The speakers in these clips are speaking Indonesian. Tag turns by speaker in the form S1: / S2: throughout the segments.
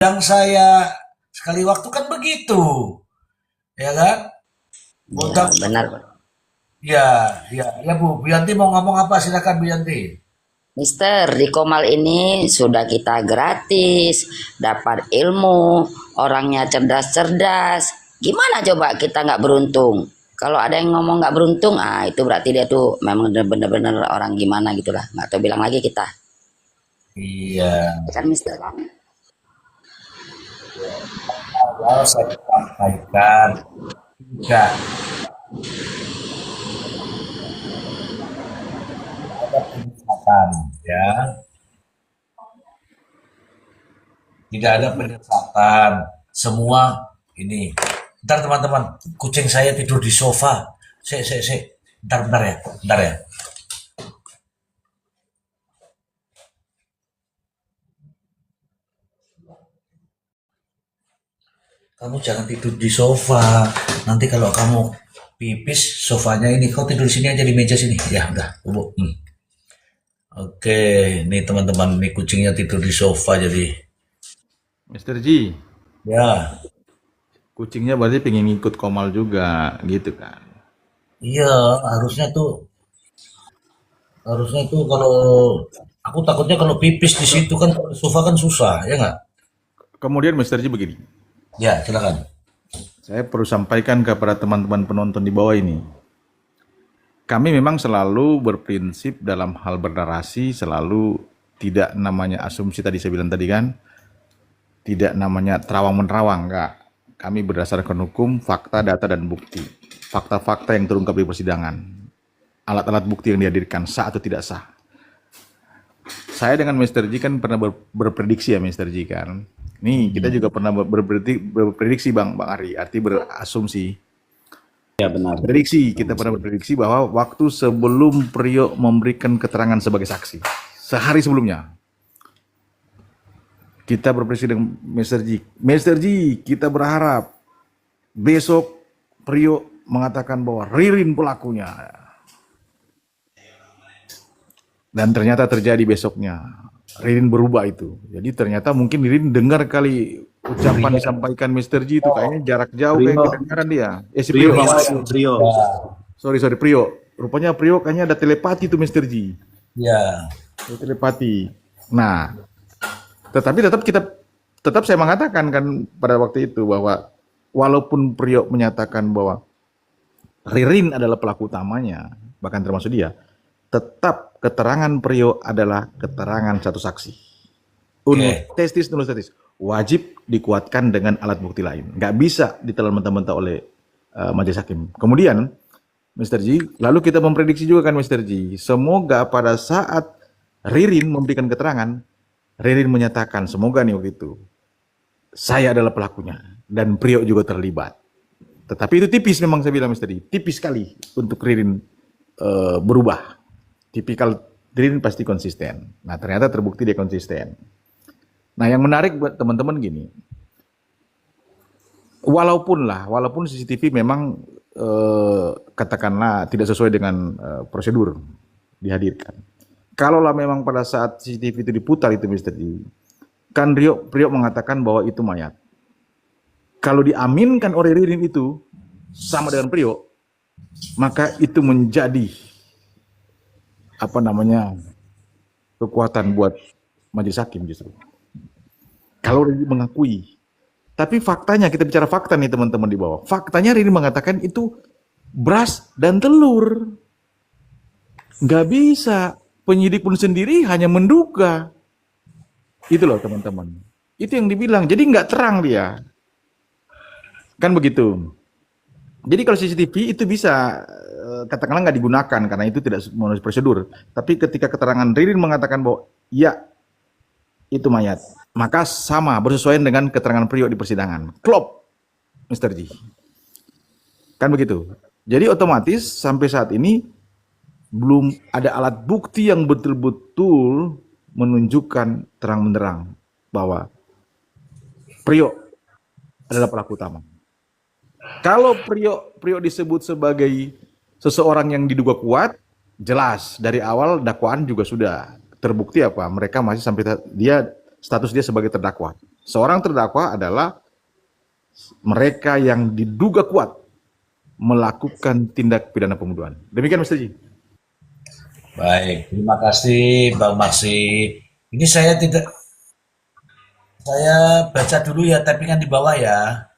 S1: yang saya sekali waktu kan begitu, ya kan?
S2: Ya,
S1: Undang,
S2: benar.
S1: ya, ya Bu. Bu Yanti mau ngomong apa? Silakan Bu Yanti.
S2: Mister, di Komal ini sudah kita gratis, dapat ilmu, orangnya cerdas-cerdas. Gimana coba kita nggak beruntung? Kalau ada yang ngomong nggak beruntung, itu berarti dia tuh memang bener-bener orang gimana gitulah. Nggak tahu bilang lagi kita.
S1: Iya,
S2: Ya kan, Mister?
S1: awal saya sampaikan tidak ada penyesatan, ya, tidak ada penyesatan. Semua ini. Ntar teman-teman, kucing saya tidur di sofa. Se. Bentar ya, bentar ya. Kamu jangan tidur di sofa. Nanti kalau kamu pipis, sofanya ini kau tidur di sini aja di meja sini. Ya udah, bubuk. Oke, nih teman-teman, nih kucingnya tidur di sofa jadi.
S3: Mister Ji,
S1: Ya,
S3: kucingnya berarti pengen ngikut Komal juga, gitu kan?
S1: iya, harusnya tuh kalau aku takutnya kalau pipis di situ kan kalau di sofa kan susah, ya nggak?
S3: Kemudian Mister Ji begini,
S1: Ya, silakan.
S3: saya perlu sampaikan kepada teman-teman penonton di bawah ini. Kami memang selalu berprinsip dalam hal bernarasi, selalu tidak namanya asumsi tadi saya bilang tadi kan, tidak namanya terawang-menerawang, enggak. Kami berdasarkan hukum, fakta, data, dan bukti. Fakta-fakta yang terungkap di persidangan. Alat-alat bukti yang dihadirkan sah atau tidak sah. Saya dengan Mr. Ji kan pernah berprediksi ya Mr. Ji kan. Nih kita juga pernah berprediksi Bang Ari, arti berasumsi.
S4: Ya benar.
S3: Prediksi, kita pernah berprediksi bahwa waktu sebelum Priok memberikan keterangan sebagai saksi, sehari sebelumnya, kita berprediksi dengan Mr. Ji. Mr. Ji, kita berharap besok Priok mengatakan bahwa Ririn pelakunya. Dan ternyata terjadi besoknya. Ririn berubah itu. Jadi ternyata mungkin Ririn dengar kali ucapan disampaikan Mr. Ji itu kayaknya jarak jauh kayak
S4: Prio,
S3: kedengaran dia. Si
S4: Prio,
S3: Priok.
S4: Prio.
S3: Sorry Priok. Rupanya Priok kayaknya ada telepati tuh Mr. Ji.
S1: Ya,
S3: Ada telepati. Nah, tetapi tetap saya mengatakan kan pada waktu itu bahwa walaupun Priok menyatakan bahwa Ririn adalah pelaku utamanya, bahkan termasuk dia, tetap keterangan Priok adalah keterangan satu saksi. Unus testis, wajib dikuatkan dengan alat bukti lain. Nggak bisa ditelan mentah-mentah oleh majelis hakim. Kemudian, Mr. Ji, lalu kita memprediksi juga kan Mr. Ji, semoga pada saat Ririn memberikan keterangan, Ririn menyatakan, semoga nih waktu itu, saya adalah pelakunya, dan Priok juga terlibat. Tetapi itu tipis memang saya bilang Mr. Ji, tipis sekali untuk Ririn berubah. Tipikal Ririn pasti konsisten. Nah ternyata terbukti dia konsisten. Nah yang menarik buat teman-teman gini, walaupun CCTV memang katakanlah tidak sesuai dengan prosedur dihadirkan. Kalaulah memang pada saat CCTV itu diputar itu Mr. Ji, kan Priok mengatakan bahwa itu mayat. Kalau diaminkan oleh Ririn itu sama dengan Priok, maka itu menjadi kekuatan buat majelis hakim justru. Kalau Ririn mengakui, tapi faktanya kita bicara fakta nih teman-teman di bawah. Faktanya Ririn mengatakan itu beras dan telur. Nggak bisa. Penyidik pun sendiri hanya menduga. Itu loh teman-teman. Itu yang dibilang. Jadi nggak terang dia. Kan begitu. Jadi kalau CCTV itu bisa katakanlah nggak digunakan karena itu tidak memenuhi prosedur. Tapi ketika keterangan Ririn mengatakan bahwa ya itu mayat, maka sama bersesuaian dengan keterangan Priok di persidangan. Klop, Mr. Ji. Kan begitu. Jadi otomatis sampai saat ini belum ada alat bukti yang betul-betul menunjukkan terang-benderang bahwa Priok adalah pelaku utama. Kalau Priok disebut sebagai seseorang yang diduga kuat, jelas dari awal dakwaan juga sudah terbukti apa mereka masih sampai dia status dia sebagai terdakwa. Seorang terdakwa adalah mereka yang diduga kuat melakukan tindak pidana pembunuhan. Demikian Mr. Ji.
S1: Baik, terima kasih Bang Maksi. Ini saya baca dulu ya tappingan di bawah ya.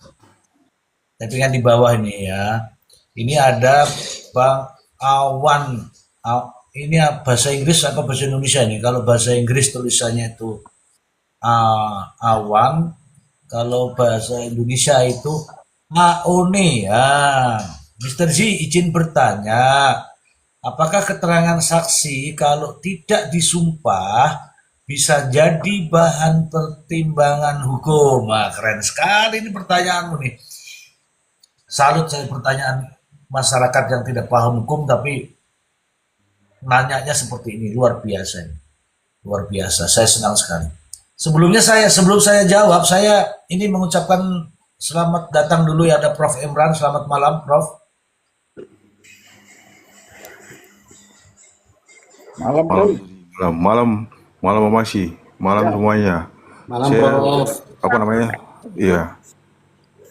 S1: Tappingan di bawah ini ya. Ini ada Bang Awan. Ini bahasa Inggris atau bahasa Indonesia nih? Kalau bahasa Inggris tulisannya itu Awan. Kalau bahasa Indonesia itu Aone. Ya. Mr. Z izin bertanya, apakah keterangan saksi kalau tidak disumpah bisa jadi bahan pertimbangan hukum? Nah, keren sekali ini pertanyaanmu nih. Salut saya pertanyaan masyarakat yang tidak paham hukum tapi nanyanya seperti ini. Luar biasa ini. Luar biasa. Saya senang sekali. Sebelum saya jawab, saya ini mengucapkan selamat datang dulu ya, ada Prof. Emran. Selamat malam, Prof.
S3: Malam,
S4: Malam Mamaksi, malam semuanya.
S5: Malam,
S4: Saya
S5: Prof.
S4: apa namanya? Iya,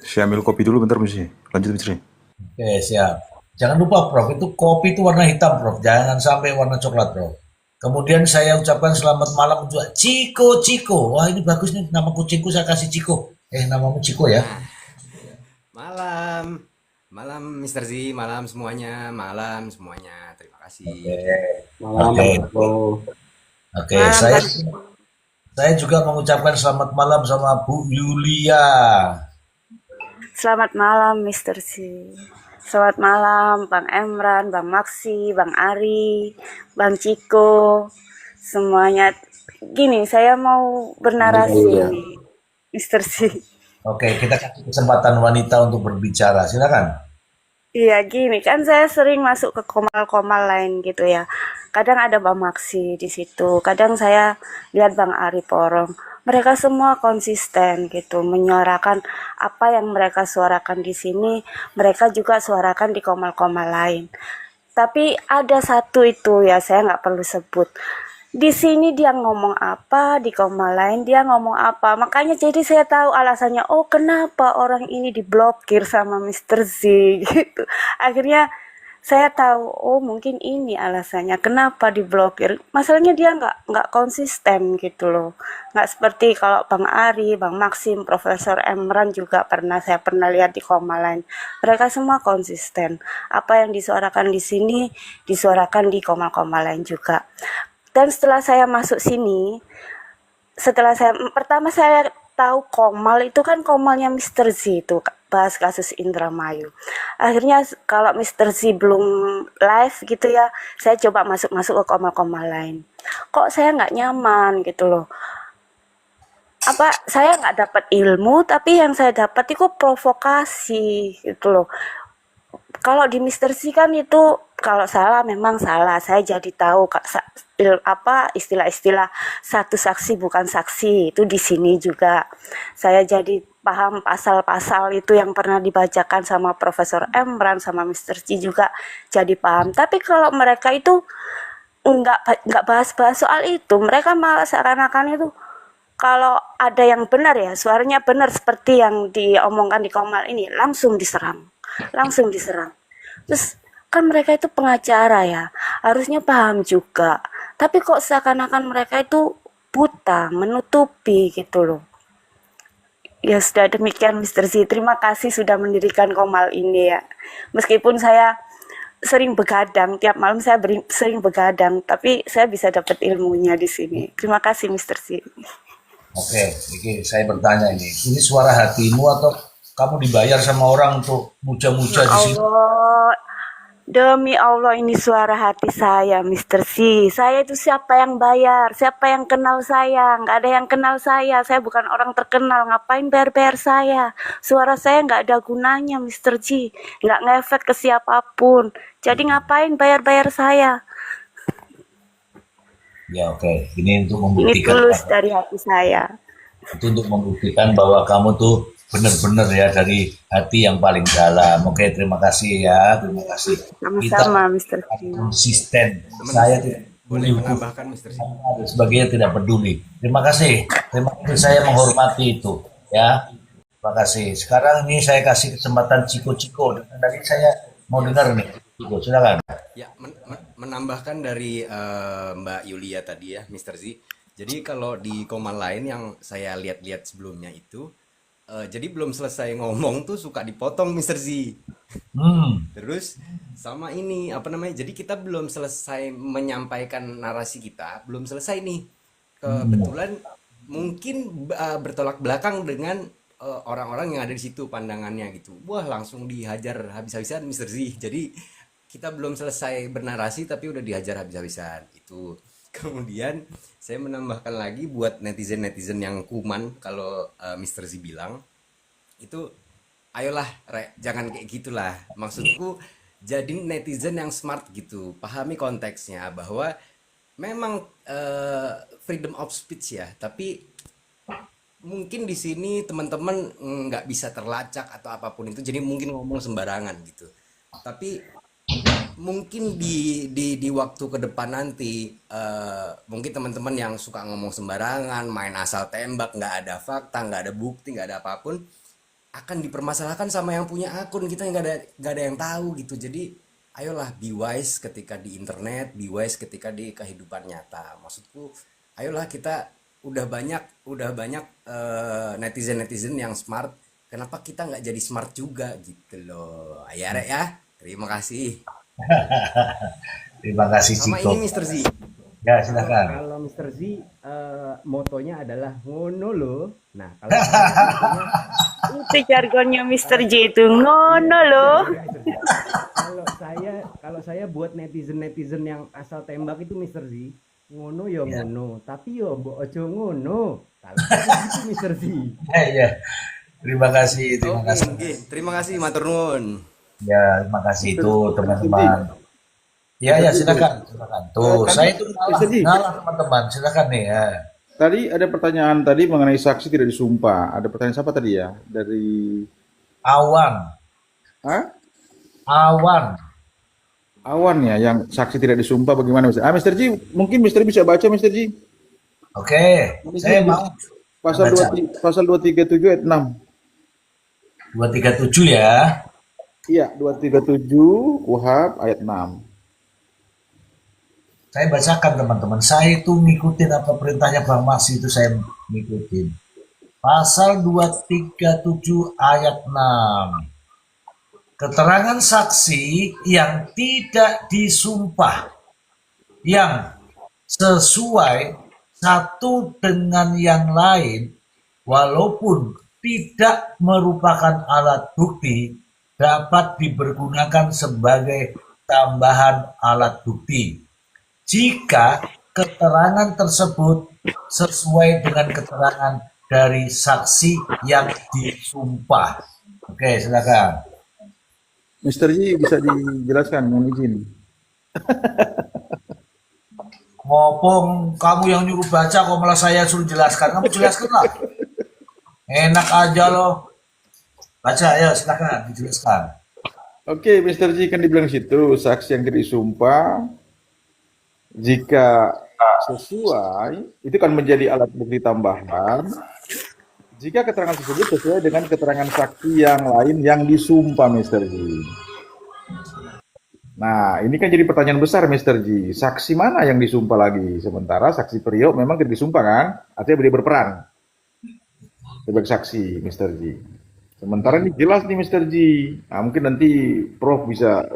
S4: saya ambil kopi dulu bentar Misi. Lanjut Misi.
S1: Oke, siap. Jangan lupa, Prof. Itu kopi itu warna hitam, Prof. Jangan sampai warna coklat, Prof. Kemudian saya ucapkan selamat malam untuk Ciko. Wah, ini bagus nih. Nama kucingku saya kasih Ciko. Namamu Ciko ya.
S5: Malam. Malam Mr. Z, malam semuanya. Terima kasih.
S1: Malam, Prof. Oke, saya juga mengucapkan selamat malam sama Bu Yulia.
S6: Selamat malam Mr. C. Selamat malam Bang Emran, Bang Maksi, Bang Ari, Bang Ciko. Semuanya gini, saya mau bernarasi nih, Mr. C.
S1: Oke, kita kasih kesempatan wanita untuk berbicara. Silakan.
S6: Iya gini, kan saya sering masuk ke komal-komal lain gitu ya. Kadang ada Bang Maksi di situ, kadang saya lihat Bang Ari Porong. Mereka semua konsisten gitu, menyuarakan apa yang mereka suarakan di sini, mereka juga suarakan di komal-komal lain. Tapi ada satu itu ya, saya nggak perlu sebut. Di sini dia ngomong apa, di komal lain dia ngomong apa. Makanya jadi saya tahu alasannya, oh kenapa orang ini diblokir sama Mr. Z gitu. Akhirnya saya tahu, oh mungkin ini alasannya kenapa diblokir. Masalahnya dia nggak konsisten gitu loh. Nggak seperti kalau Bang Ari, Bang Maxim, Profesor Emran juga saya pernah lihat di koma lain. Mereka semua konsisten. Apa yang disuarakan di sini disuarakan di koma-koma lain juga. Dan setelah saya masuk sini, pertama saya tahu Komal itu kan Komalnya Mr. Z itu, bahas kasus Indramayu. Akhirnya kalau Mr. Z belum live gitu ya, saya coba masuk ke Komal-Komal lain. Kok saya nggak nyaman gitu loh. Saya nggak dapat ilmu, tapi yang saya dapat itu provokasi gitu loh. Kalau di Mr. Z kan itu kalau salah memang salah. Saya jadi tahu istilah-istilah satu saksi bukan saksi itu di sini juga. Saya jadi paham pasal-pasal itu yang pernah dibacakan sama Profesor Emran sama Mr. Z juga jadi paham. Tapi kalau mereka itu nggak bahas-bahas soal itu, mereka malah seakan-akan itu kalau ada yang benar ya, suaranya benar seperti yang diomongkan di Komal ini, langsung diserang. Terus kan mereka itu pengacara ya, harusnya paham juga. Tapi kok seakan-akan mereka itu buta, menutupi gitu loh. Ya sudah demikian Mr. Z, terima kasih sudah mendirikan Komal ini ya. Meskipun saya sering begadang, tiap malam saya sering begadang, tapi saya bisa dapat ilmunya di sini. Terima kasih Mr. Z.
S1: Oke, ini saya bertanya ini suara hatimu atau kamu dibayar sama orang untuk muja-muja di sini?
S6: Allah, demi Allah ini suara hati saya, Mr. Z. Saya itu siapa yang bayar? Siapa yang kenal saya? Nggak ada yang kenal saya. Saya bukan orang terkenal. Ngapain bayar-bayar saya? Suara saya nggak ada gunanya, Mr. Z. Nggak ngefek ke siapapun. Jadi ngapain bayar-bayar saya?
S1: Ya oke, ini untuk
S6: Ini
S1: membuktikan
S6: tulus dari hati saya.
S1: itu untuk membuktikan bahwa kamu tuh benar-benar ya dari hati yang paling dalam. Oke, terima kasih ya, terima kasih.
S6: Sama-sama, Mr. Z.
S1: Konsisten. Saya
S5: boleh
S1: Hukum
S5: menambahkan Mr. Z?
S1: dan sebagainya tidak peduli. Terima kasih. Terima kasih, saya menghormati itu. Ya, terima kasih. Sekarang ini saya kasih kesempatan Ciko-Ciko. Tadi saya mau dengar nih, Ciko, silakan.
S5: Ya, menambahkan dari Mbak Yulia tadi ya, Mr. Z. Jadi kalau di Komal lain yang saya lihat-lihat sebelumnya itu, jadi belum selesai ngomong tuh suka dipotong Mr. Z. Terus sama ini apa namanya? Jadi kita belum selesai menyampaikan narasi kita, belum selesai nih. Kebetulan mungkin bertolak belakang dengan orang-orang yang ada di situ pandangannya gitu. Wah, langsung dihajar habis-habisan Mr. Z. Jadi kita belum selesai bernarasi tapi udah dihajar habis-habisan. Itu. Kemudian saya menambahkan lagi buat netizen-netizen yang kuman kalau Mr. Z bilang itu ayolah jangan kayak gitulah. Maksudku jadi netizen yang smart gitu, pahami konteksnya bahwa memang freedom of speech ya, tapi mungkin di sini teman-teman nggak bisa terlacak atau apapun itu, jadi mungkin ngomong sembarangan gitu. Tapi mungkin di waktu ke depan nanti mungkin teman-teman yang suka ngomong sembarangan, main asal tembak, nggak ada fakta, nggak ada bukti, nggak ada apapun, akan dipermasalahkan sama yang punya akun. Kita nggak ada yang tahu gitu. Jadi ayolah be wise ketika di internet, be wise ketika di kehidupan nyata. Maksudku ayolah kita udah banyak netizen yang smart, kenapa kita nggak jadi smart juga gitu loh. Ya Rek ya, terima kasih.
S1: Terima kasih,
S5: Sama
S1: Ciko.
S5: ini Mr. Z,
S1: Ya, silakan.
S5: kalau Mr. Z motonya adalah ngono loh. Nah, kalau saya
S6: Itu jargonnya Mr. J itu ngono loh.
S5: kalau saya buat netizen yang asal tembak itu Mr. Z, ngono ya ngono, tapi yo mbok ojo ngono. Kalau gitu Mr. Z.
S1: Ya. Terima kasih, terima
S5: Oke,
S1: kasih.
S5: oke. Terima kasih matur nuwun.
S1: Ya, terima kasih itu teman-teman. Ya, silakan. Tuh,
S3: Tadi,
S1: saya itu
S3: Mr. Ji.
S1: ngalah teman-teman. Silakan nih ya.
S3: Tadi ada pertanyaan tadi mengenai saksi tidak disumpah. Ada pertanyaan siapa tadi ya? Dari
S1: Awan,
S3: Hah?
S1: Awan.
S3: Awan ya, yang saksi tidak disumpah bagaimana Mr. Mr. Ji, mungkin Mr. bisa baca Mr. Ji.
S1: Oke, saya mau
S3: Pasal
S1: baca.
S3: 237 ayat 6.
S1: 237 ya.
S3: Iya, 237 KUHP ayat 6.
S1: Saya bacakan teman-teman. Saya itu ngikutin apa perintahnya Bang Mas itu saya ngikutin. Pasal 237 ayat 6. Keterangan saksi yang tidak disumpah, yang sesuai satu dengan yang lain, walaupun tidak merupakan alat bukti, dapat dipergunakan sebagai tambahan alat bukti jika keterangan tersebut sesuai dengan keterangan dari saksi yang disumpah. Oke, silakan.
S3: Mr. Ji bisa dijelaskan, mohon izin.
S1: Ngopong, kamu yang nyuruh baca kok malah saya suruh jelaskan. Kamu jelaskan lah. Enak aja loh. Baca ya, silakan dijelaskan.
S3: Oke, Mr. Ji kan dibilang situ, saksi yang tidak disumpah jika sesuai itu kan menjadi alat bukti tambahan jika keterangan tersebut sesuai dengan keterangan saksi yang lain yang disumpah, Mr. Ji. Nah, ini kan jadi pertanyaan besar, Mr. Ji. Saksi mana yang disumpah lagi? Sementara saksi Priok memang tidak disumpah kan? Artinya dia berperan sebagai saksi, Mr. Ji. Sementara ini jelas nih, Mr. Ji. Nah, mungkin nanti Prof bisa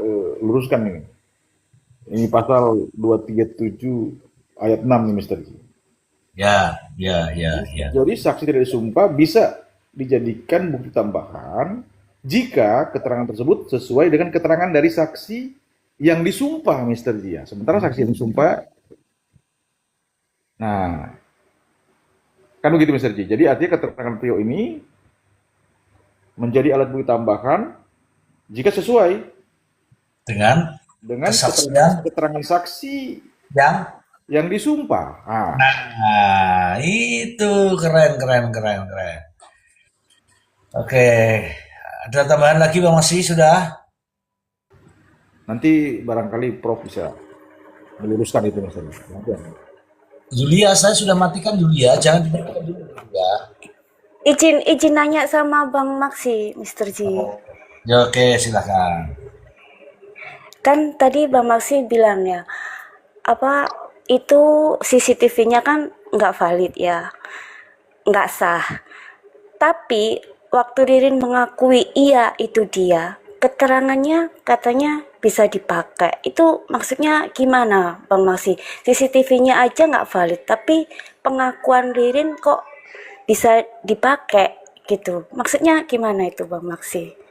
S3: luruskan ini. Ini pasal 237 ayat 6 nih, Mr. Ji.
S1: Ya.
S3: Jadi saksi tidak disumpah bisa dijadikan bukti tambahan jika keterangan tersebut sesuai dengan keterangan dari saksi yang disumpah, Mr. Ji. Sementara saksi yang disumpah, nah, kan begitu, Mr. Ji. Jadi artinya keterangan Priok ini menjadi alat bukti tambahan jika sesuai
S1: Dengan kesaksian
S3: keterangan saksi
S1: yang
S3: yang disumpah.
S1: nah, itu keren. Oke, ada tambahan lagi Bang Masih sudah?
S3: Nanti barangkali Prof bisa meluruskan itu Mr. Ji.
S1: Yulia, saya sudah matikan Yulia, jangan dimatikan dulu ya.
S6: Izin nanya sama Bang Maksi, Mr. Ji.
S1: Ya, oke, silakan.
S6: Kan tadi Bang Maksi bilang ya, apa itu CCTV-nya kan nggak valid ya, nggak sah. Tapi waktu Ririn mengakui iya itu dia, keterangannya katanya bisa dipakai. Itu maksudnya gimana Bang Maksi? CCTV-nya aja nggak valid, tapi pengakuan Ririn kok bisa dipakai gitu. Maksudnya gimana itu Bang Maksi?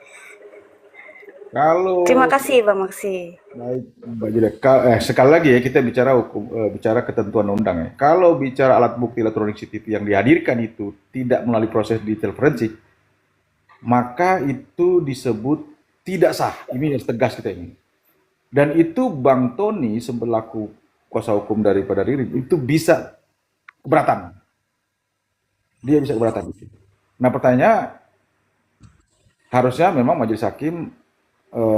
S3: Kalau
S6: Terima kasih Bang Maksi.
S3: baik Mbak Julia, sekali lagi ya kita bicara hukum, bicara ketentuan undang ya. Kalau bicara alat bukti elektronik CCTV yang dihadirkan itu tidak melalui proses detail forensik, maka itu disebut tidak sah. Ini yang tegas kita ini. Dan itu Bang Tony selaku kuasa hukum daripada Ririn itu bisa keberatan. Dia bisa keberatan. Nah pertanyaannya harusnya memang majelis hakim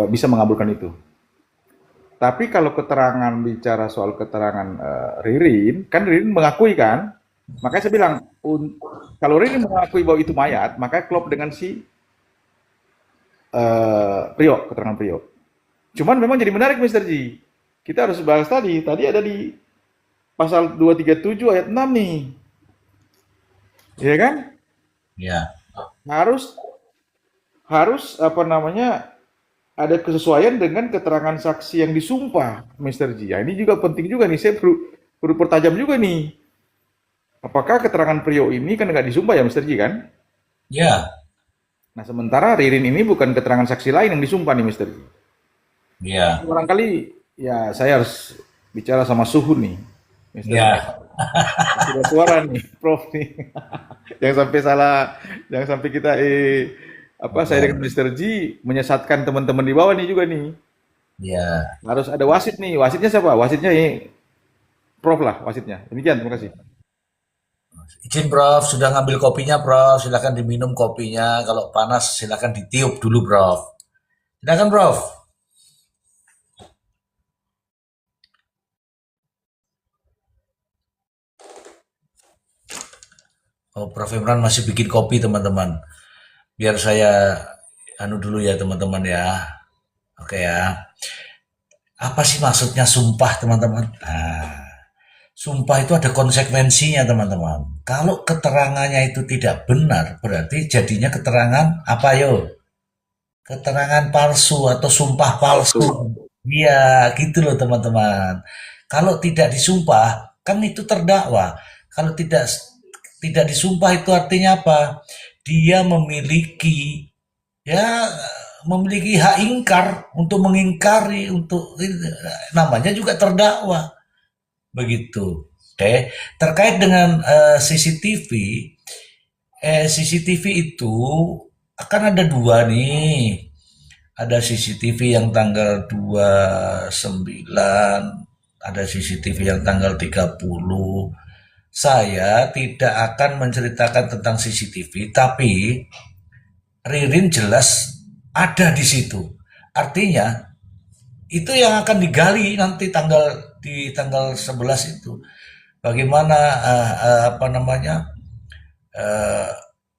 S3: bisa mengabulkan itu. Tapi kalau keterangan bicara soal keterangan Ririn, kan Ririn mengakui kan, makanya saya bilang kalau Ririn mengakui bahwa itu mayat, maka klop dengan si Priok, keterangan Priok. Cuman memang jadi menarik Mr. Ji. Kita harus bahas tadi ada di pasal 237 ayat 6 nih. Iya kan?
S1: Ya.
S3: Harus apa namanya ada kesesuaian dengan keterangan saksi yang disumpah, Mr. Ji. Ya, ini juga penting juga nih, saya perlu pertajam juga nih. Apakah keterangan Priok ini kan nggak disumpah ya, Mr. Ji kan?
S1: Ya.
S3: Nah, sementara Ririn ini bukan keterangan saksi lain yang disumpah nih, Mr. Ji.
S1: Ya.
S3: Barangkali ya saya harus bicara sama suhu nih, Mr. Ji.
S1: Ya.
S3: Sudah suara nih, Prof nih. Jangan sampai salah, jangan sampai kita saya dengan Mr. Ji menyesatkan teman-teman di bawah nih juga nih.
S1: Ya.
S3: Harus ada wasit nih. Wasitnya siapa? Wasitnya ini Prof lah wasitnya. Demikian, terima kasih.
S1: Izin Prof, sudah ngambil kopinya Prof, silakan diminum kopinya. Kalau panas silakan ditiup dulu Prof. Silakan Prof. Oh, Prof Imran masih bikin kopi teman-teman. Biar saya dulu ya teman-teman ya. Oke ya. Apa sih maksudnya sumpah teman-teman? Nah, sumpah itu ada konsekuensinya teman-teman. Kalau keterangannya itu tidak benar, berarti jadinya keterangan apa yo? Keterangan palsu atau sumpah palsu. Iya, gitu loh teman-teman. Kalau tidak disumpah, kan itu terdakwa. Kalau tidak disumpah itu artinya apa? Dia memiliki hak ingkar untuk mengingkari namanya juga terdakwa. Begitu. Oke, terkait dengan CCTV itu akan ada dua nih. Ada CCTV yang tanggal 29, ada CCTV yang tanggal 30. Saya tidak akan menceritakan tentang CCTV, tapi Ririn jelas ada di situ. Artinya itu yang akan digali nanti di tanggal 11 itu. Bagaimana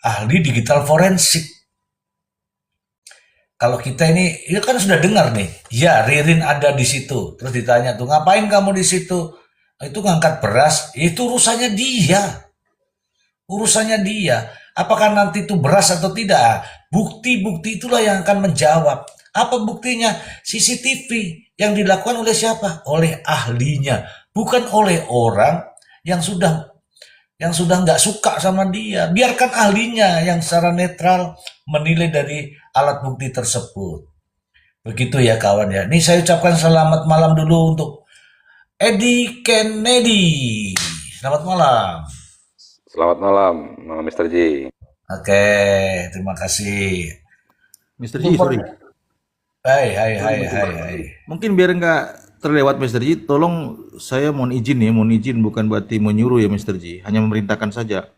S1: ahli digital forensik. Kalau kita ini, ya kan sudah dengar nih, ya Ririn ada di situ. Terus ditanya tuh, ngapain kamu di situ? Itu ngangkat beras, itu urusannya dia. Urusannya dia. Apakah nanti itu beras atau tidak? Bukti-bukti itulah yang akan menjawab. Apa buktinya? CCTV yang dilakukan oleh siapa? Oleh ahlinya, bukan oleh orang yang sudah nggak suka sama dia. Biarkan ahlinya yang secara netral menilai dari alat bukti tersebut. Begitu ya kawan ya. Ini saya ucapkan selamat malam dulu untuk Eddie Kennedy. Selamat malam.
S7: Selamat malam, Mr. Ji.
S1: Oke, terima kasih.
S3: Mr. Ji, sorry.
S1: Hai.
S3: Mungkin biar nggak terlewat Mr. Ji, tolong saya mohon izin bukan berarti menyuruh ya Mr. Ji, hanya memerintahkan saja.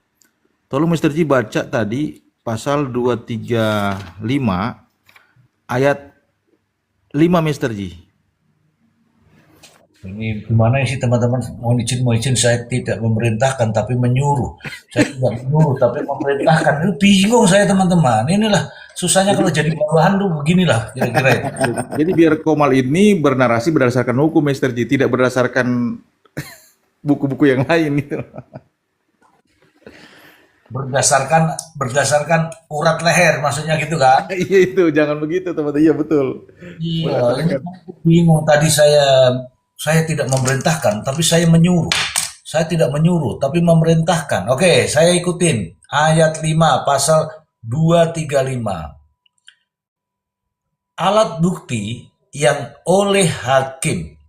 S3: Tolong Mr. Ji baca tadi pasal 235 ayat 5 Mr. Ji.
S1: Ini gimana sih teman-teman? Mohon izin, saya tidak memerintahkan tapi menyuruh. Saya tidak menyuruh tapi memerintahkan. Itu bingung saya teman-teman. Inilah susahnya kalau jadi bawahan tuh beginilah kira-kira ya.
S3: Jadi biar Komal ini bernarasi berdasarkan hukum, Mr. Ji, tidak berdasarkan buku-buku yang lain gitu.
S1: Berdasarkan urat leher maksudnya gitu kan.
S3: Iya itu, jangan begitu teman-teman. Iya betul.
S1: Iya, ini
S3: Berdasarkan.
S1: aku bingung tadi saya tidak memerintahkan tapi saya menyuruh. Saya tidak menyuruh tapi memerintahkan. Oke, saya ikutin ayat 5 pasal 235. Alat bukti yang oleh hakim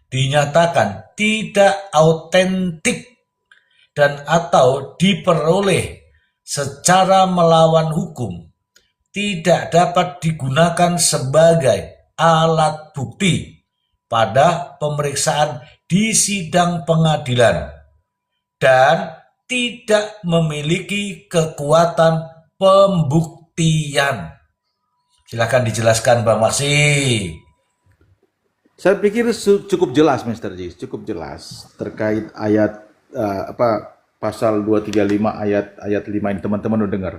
S1: dinyatakan tidak autentik dan atau diperoleh secara melawan hukum tidak dapat digunakan sebagai alat bukti pada pemeriksaan di sidang pengadilan dan tidak memiliki kekuatan pembuktian. Silakan dijelaskan Bang Masi.
S3: Saya pikir cukup jelas, Mr. Ji, cukup jelas terkait ayat pasal 235 ayat 5 ini teman-teman udah dengar.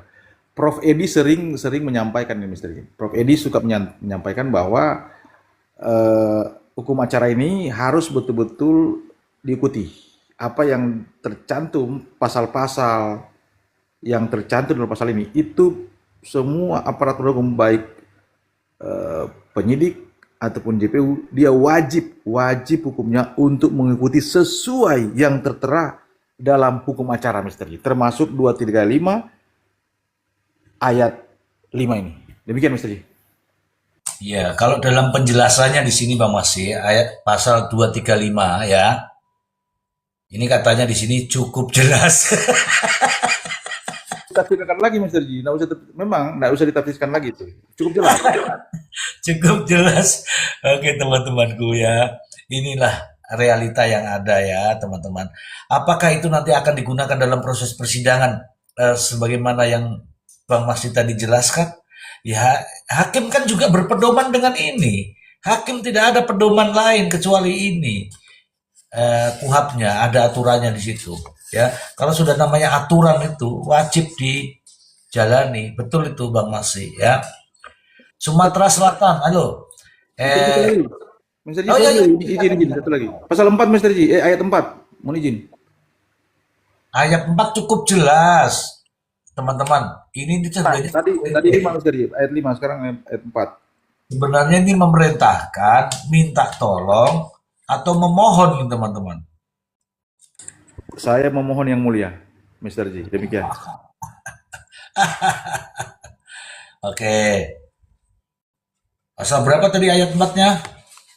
S3: Prof Edi sering menyampaikan ini, Mr. Ji. Prof Edi suka menyampaikan bahwa hukum acara ini harus betul-betul diikuti. Apa yang tercantum pasal-pasal yang tercantum dalam pasal ini itu semua aparatur hukum baik penyidik ataupun JPU dia wajib hukumnya untuk mengikuti sesuai yang tertera dalam hukum acara, Mr. Ji, termasuk 235 ayat 5 ini. Demikian, Mr. Ji.
S1: Ya, kalau dalam penjelasannya di sini Bang Masi, ayat pasal 235 ya. Ini katanya di sini cukup jelas.
S3: Tafsirkan lagi, Mr. Ji. Memang nggak usah ditafsirkan lagi itu. Cukup jelas.
S1: Cukup jelas. Oke, teman-temanku ya. Inilah realita yang ada ya, teman-teman. Apakah itu nanti akan digunakan dalam proses persidangan sebagaimana yang Bang Masi tadi jelaskan? Ya, hakim kan juga berpedoman dengan ini. Hakim tidak ada pedoman lain kecuali ini. Kuhapnya ada aturannya di situ. Ya, kalau sudah namanya aturan itu wajib dijalani. Betul itu Bang Masi ya. Sumatera Selatan, halo.
S3: Mr. Ji,
S1: Oh ya,
S3: izin satu lagi. Pasal 4, Mr. Ji, ayat 4. Mohon izin.
S1: ayat 4 cukup jelas. Teman-teman, ini sebenarnya
S3: Tadi 5, Mr. Ji, ayat 5, sekarang ayat 4.
S1: sebenarnya ini memerintahkan, minta tolong atau memohon nih teman-teman.
S3: Saya memohon yang mulia, Mr. Ji. Demikian.
S1: Oke. Pasal berapa tadi ayat 4-nya?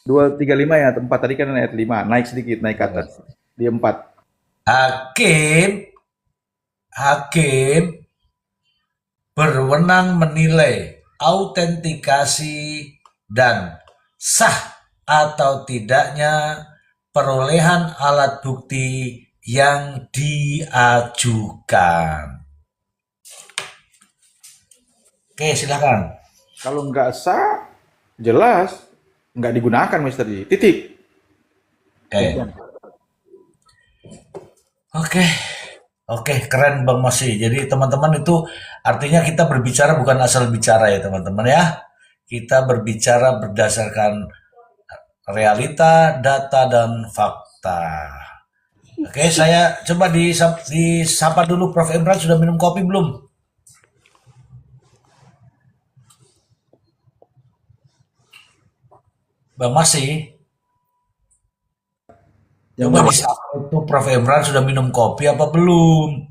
S3: 235 ayat 4, tadi kan ayat 5, naik sedikit, naik ke atas. Di 4.
S1: Hakim berwenang menilai autentikasi dan sah atau tidaknya perolehan alat bukti yang diajukan. Oke, silakan.
S3: Kalau nggak sah, jelas nggak digunakan, Mr. Ji. Titik.
S1: Oke, keren Bang Masi. Jadi teman-teman itu artinya kita berbicara bukan asal bicara ya teman-teman ya. Kita berbicara berdasarkan realita, data, dan fakta. Oke, saya coba disapa dulu Prof. Imran, sudah minum kopi belum? Bang Masi, coba disapa itu Prof. Imran sudah minum kopi apa belum?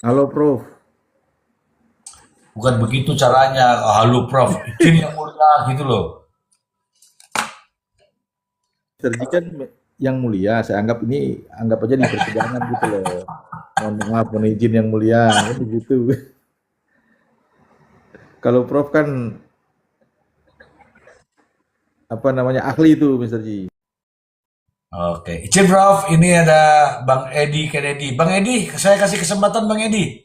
S3: Halo, Prof.
S1: Bukan begitu caranya. Halo Prof, izin yang mulia gitu loh.
S3: Mr. Ji kan yang mulia, saya anggap aja di persidangan gitu loh. Mohon maaf, mohon izin yang mulia, kan begitu. Kalau Prof kan ahli itu, Mr. Ji.
S1: Oke, izin Prof, ini ada Bang Edi Kennedy. Bang Edi, saya kasih kesempatan Bang Edi.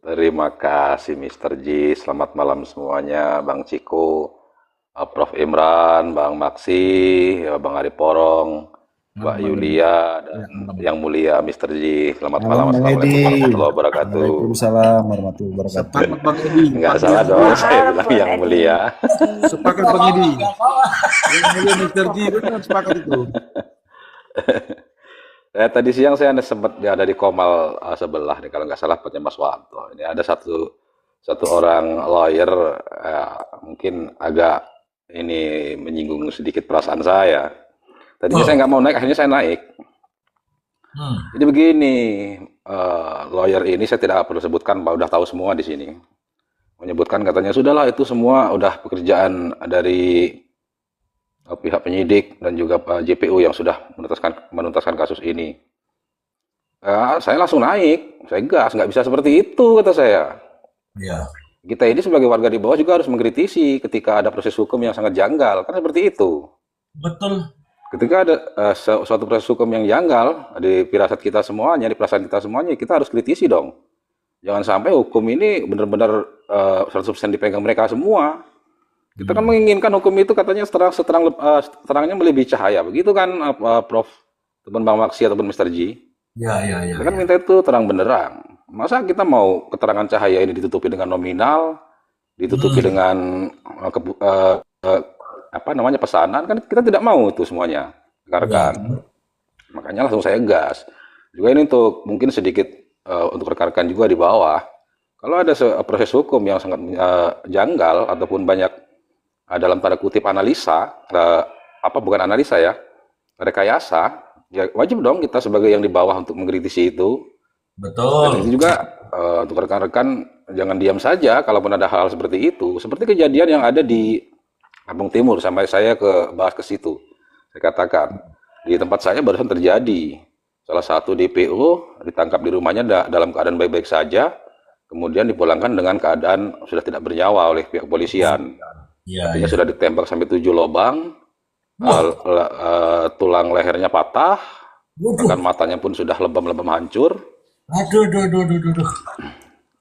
S7: Terima kasih Mr. Ji. Selamat malam semuanya, Bang Ciko. Prof. Imran, Bang Maksi, ya, Bang Ari Porong, Mbak Yulia, dan yang mulia Mr. Ji. Selamat malam.
S4: Malam, Bang
S7: Assalamualaikum
S4: Edi.
S7: warahmatullahi wabarakatuh.
S4: Waalaikumsalam warahmatullahi wabarakatuh.
S3: Sepakat Bang Edi.
S7: Enggak salah dong, saya
S6: Malam,
S7: bilang
S6: Bung
S7: yang
S6: Edi.
S7: mulia.
S3: Sepakat Bang Edi. Yang mulia Mr. G, benar sepakat itu.
S7: Tadi siang saya sempat ada di Komal sebelah nih, kalau nggak salah tempatnya Mas Wanto. Ini ada satu orang lawyer, mungkin agak ini menyinggung sedikit perasaan saya. Tadinya saya nggak mau naik, akhirnya saya naik. Jadi begini, lawyer ini saya tidak perlu sebutkan, Pak, udah tahu semua di sini. Menyebutkan katanya sudahlah itu semua udah pekerjaan dari pihak penyidik dan juga Pak JPU yang sudah menuntaskan kasus ini. Saya langsung naik, saya gas, nggak bisa seperti itu kata saya.
S1: Ya.
S7: Kita ini sebagai warga di bawah juga harus mengkritisi ketika ada proses hukum yang sangat janggal, kan seperti itu.
S1: Betul.
S7: Ketika ada suatu proses hukum yang janggal di firasat kita semuanya, di perasaan kita semuanya, kita harus kritisi dong. Jangan sampai hukum ini benar-benar 100% dipegang mereka semua. Kita kan menginginkan hukum itu katanya terangnya melebihi cahaya, begitu kan, Prof. Teman Bang Maksi ataupun Mr. G?
S1: Ya.
S7: Kita kan minta itu terang benderang. Masa kita mau keterangan cahaya ini ditutupi dengan nominal, ditutupi dengan pesanan, kan kita tidak mau itu semuanya, rekan-rekan. Makanya langsung saya gas. Juga ini mungkin sedikit untuk rekan-rekan juga di bawah. Kalau ada proses hukum yang sangat janggal ataupun banyak dalam tanda kutip analisa, bukan analisa ya, rekayasa, ya wajib dong kita sebagai yang di bawah untuk mengkritisi itu. Dan
S1: Betul.
S7: itu juga untuk rekan-rekan jangan diam saja kalaupun ada hal seperti itu. Seperti kejadian yang ada di Lampung Timur, sampai saya bahas ke situ. Saya katakan, di tempat saya barusan terjadi. Salah satu DPO ditangkap di rumahnya dalam keadaan baik-baik saja, kemudian dipulangkan dengan keadaan sudah tidak bernyawa oleh pihak kepolisian.
S1: Ya.
S7: Artinya sudah ditembak sampai 7 lubang, tulang lehernya patah, bahkan matanya pun sudah lebam-lebam hancur.
S1: Aduh.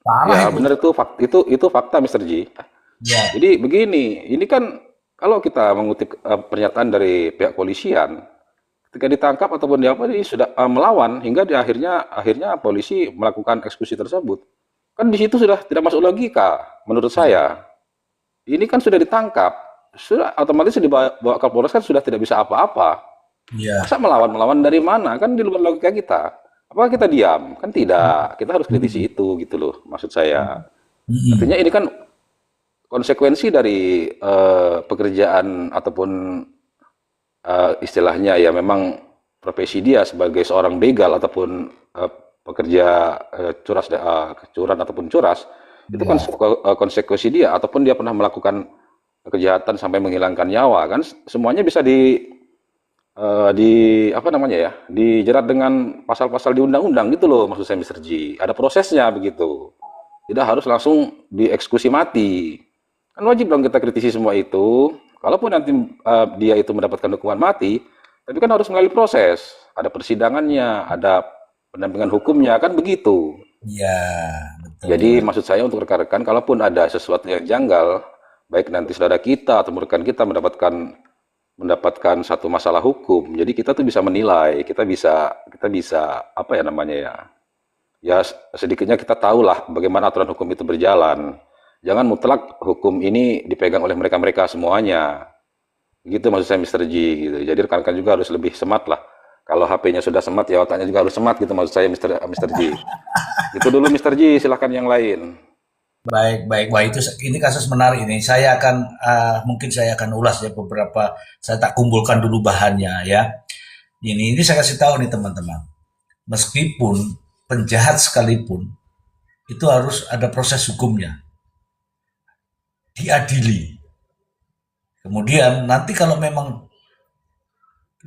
S1: Parah
S7: Ya
S1: itu.
S7: benar itu fakta Mr. G.
S1: Ya.
S7: Jadi begini, ini kan kalau kita mengutip pernyataan dari pihak polisian, ketika ditangkap ataupun ini sudah melawan hingga di akhirnya polisi melakukan eksekusi tersebut. Kan di situ sudah tidak masuk logika menurut saya. Ini kan sudah ditangkap, sudah otomatis dibawa ke Polres kan sudah tidak bisa apa-apa.
S1: Ya.
S7: Masa melawan dari mana? Kan di luar logika kita. Apakah kita diam? Kan tidak. Kita harus kritisi itu gitu loh, maksud saya. Artinya ini kan konsekuensi dari pekerjaan ataupun istilahnya ya memang profesi dia sebagai seorang begal ataupun pekerja curan ataupun curas. Itu kan konsekuensi dia, ataupun dia pernah melakukan kejahatan sampai menghilangkan nyawa, kan semuanya bisa dijerat dengan pasal-pasal di undang-undang gitu loh, maksud saya Mr. G. Ada prosesnya begitu, tidak harus langsung dieksekusi mati. Kan wajib dong kita kritisi semua itu. Kalaupun nanti dia itu mendapatkan hukuman mati, tapi kan harus melalui proses, ada persidangannya, ada pendampingan hukumnya, kan begitu.
S1: Ya, betul.
S7: Jadi maksud saya untuk rekan-rekan, kalaupun ada sesuatu yang janggal, baik nanti saudara kita atau rekan kita mendapatkan satu masalah hukum, jadi kita tuh bisa menilai, kita bisa ya sedikitnya kita tahulah bagaimana aturan hukum itu berjalan. Jangan mutlak hukum ini dipegang oleh mereka semuanya. Gitu maksud saya Mr. G gitu. Jadi rekan-rekan juga harus lebih semat lah. Kalau HP-nya sudah semat, ya otaknya juga harus semat gitu maksud saya Mr. G. Itu dulu Mr. G, silahkan yang lain.
S1: Baik. Wah, ini kasus menarik ini. Mungkin saya akan ulas ya beberapa. Saya tak kumpulkan dulu bahannya ya. Ini saya kasih tahu nih teman-teman. Meskipun penjahat sekalipun itu harus ada proses hukumnya, diadili. Kemudian nanti kalau memang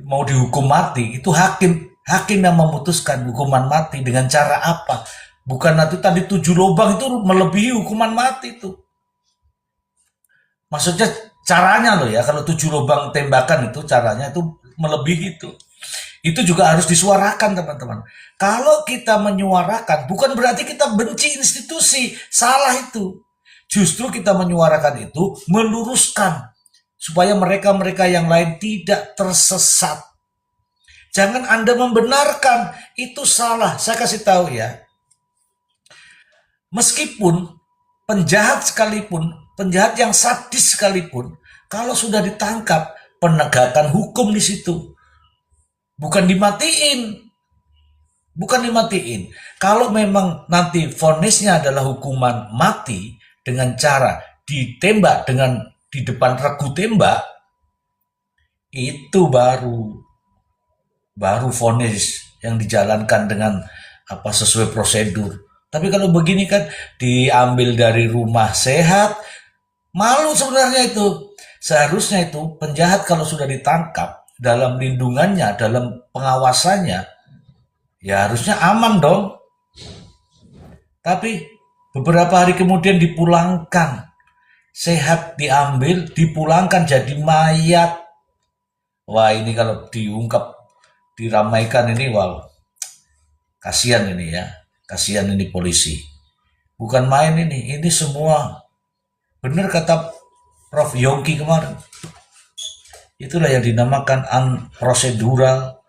S1: mau dihukum mati, itu hakim yang memutuskan hukuman mati dengan cara apa. Bukan nanti tadi 7 lubang itu melebihi hukuman mati itu. Maksudnya caranya loh ya, kalau 7 lubang tembakan itu caranya itu melebihi itu. Itu juga harus disuarakan teman-teman. Kalau kita menyuarakan, bukan berarti kita benci institusi. Salah itu. Justru kita menyuarakan itu meluruskan supaya mereka-mereka yang lain tidak tersesat. Jangan Anda membenarkan, itu salah. Saya kasih tahu ya, meskipun penjahat sekalipun, penjahat yang sadis sekalipun, kalau sudah ditangkap, penegakan hukum di situ. Bukan dimatiin. Bukan dimatiin. Kalau memang nanti vonisnya adalah hukuman mati dengan cara ditembak dengan di depan regu tembak, itu baru vonis yang dijalankan dengan apa sesuai prosedur. Tapi kalau begini kan diambil dari rumah sehat, malu sebenarnya itu. Seharusnya itu penjahat kalau sudah ditangkap dalam lindungannya, dalam pengawasannya, ya harusnya aman dong. Tapi beberapa hari kemudian dipulangkan. Sehat diambil, dipulangkan jadi mayat. Wah, ini kalau diungkap, diramaikan ini, wow, kasihan ini ya. Kasihan ini polisi. Bukan main ini semua. Benar kata Prof. Yongki kemarin. Itulah yang dinamakan unprocedural,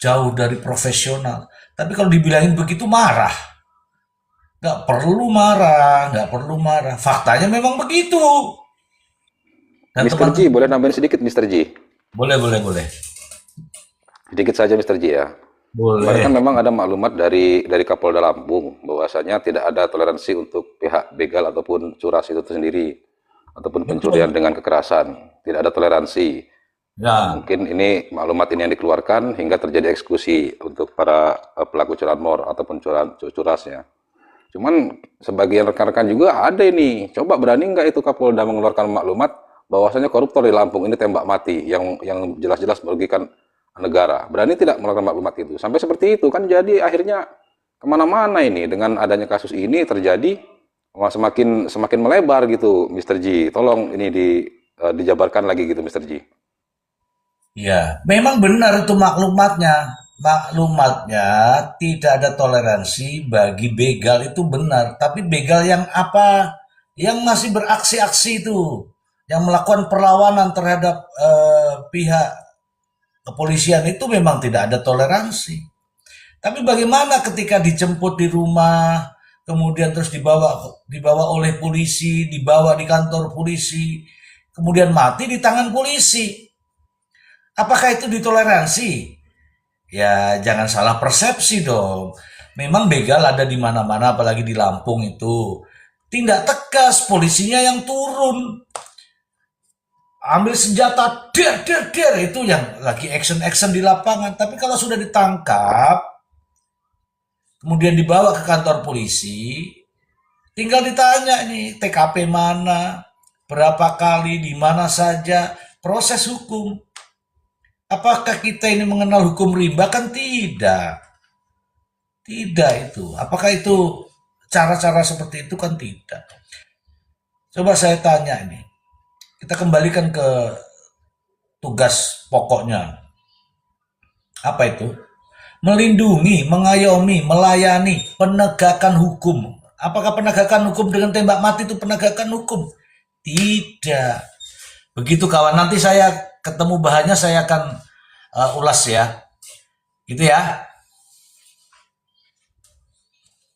S1: jauh dari profesional. Tapi kalau dibilangin begitu marah. Nggak perlu marah. Faktanya memang begitu. Dan
S7: Mr. G, boleh nambahin sedikit, Mr. G?
S1: Boleh.
S7: Sedikit saja, Mr. G ya. Kemarin
S1: Boleh.
S7: kan memang ada maklumat dari Kapolda Lampung bahwasanya tidak ada toleransi untuk pihak begal ataupun curas itu sendiri ataupun pencurian dengan kekerasan. Tidak ada toleransi.
S1: Ya,
S7: Mungkin ini maklumat ini yang dikeluarkan hingga terjadi eksekusi untuk para pelaku curanmor ataupun curasnya. Cuman sebagian rekan-rekan juga ada ini. Coba berani nggak itu Kapolda mengeluarkan maklumat bahwasanya koruptor di Lampung ini tembak mati yang jelas-jelas merugikan negara. Berani tidak mengeluarkan maklumat itu? Sampai seperti itu kan jadi akhirnya kemana-mana ini dengan adanya kasus ini terjadi semakin melebar gitu, Mr. G. Tolong ini dijabarkan lagi gitu, Mr. G.
S1: ya, memang benar itu maklumatnya. Maklumatnya tidak ada toleransi bagi begal itu benar. Tapi begal yang apa? Yang masih beraksi-aksi itu, yang melakukan perlawanan terhadap pihak kepolisian itu memang tidak ada toleransi. Tapi bagaimana ketika dijemput di rumah, kemudian terus dibawa oleh polisi, dibawa di kantor polisi, kemudian mati di tangan polisi? Apakah itu ditoleransi? Ya, jangan salah persepsi dong. Memang begal ada di mana-mana, apalagi di Lampung itu. Tindak tegas, polisinya yang turun. Ambil senjata, der, itu yang lagi action di lapangan. Tapi kalau sudah ditangkap, kemudian dibawa ke kantor polisi, tinggal ditanya nih, TKP mana, berapa kali, di mana saja, proses hukum. Apakah kita ini mengenal hukum rimba? Kan tidak. Tidak itu. Apakah itu cara-cara seperti itu? Kan tidak. Coba saya tanya ini. Kita kembalikan ke tugas pokoknya. Apa itu? Melindungi, mengayomi, melayani, penegakan hukum. Apakah penegakan hukum dengan tembak mati itu penegakan hukum? Tidak. Begitu kawan, nanti saya ketemu bahannya saya akan ulas ya. Gitu ya.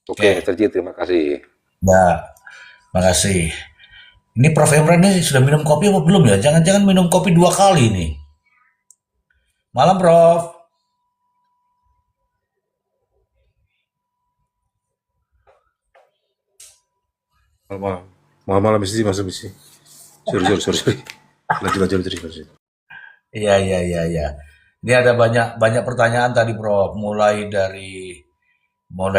S7: Oke, Mr. G, terima kasih.
S1: Nah, makasih. Ini Prof. Imran ini sudah minum kopi apa belum ya? Jangan-jangan minum kopi 2 kali nih. Malam, Prof.
S4: Malam, malam misi masuk misi. Sorry. Lanjut.
S1: Iya. Ini ada banyak pertanyaan tadi, Prof. Mulai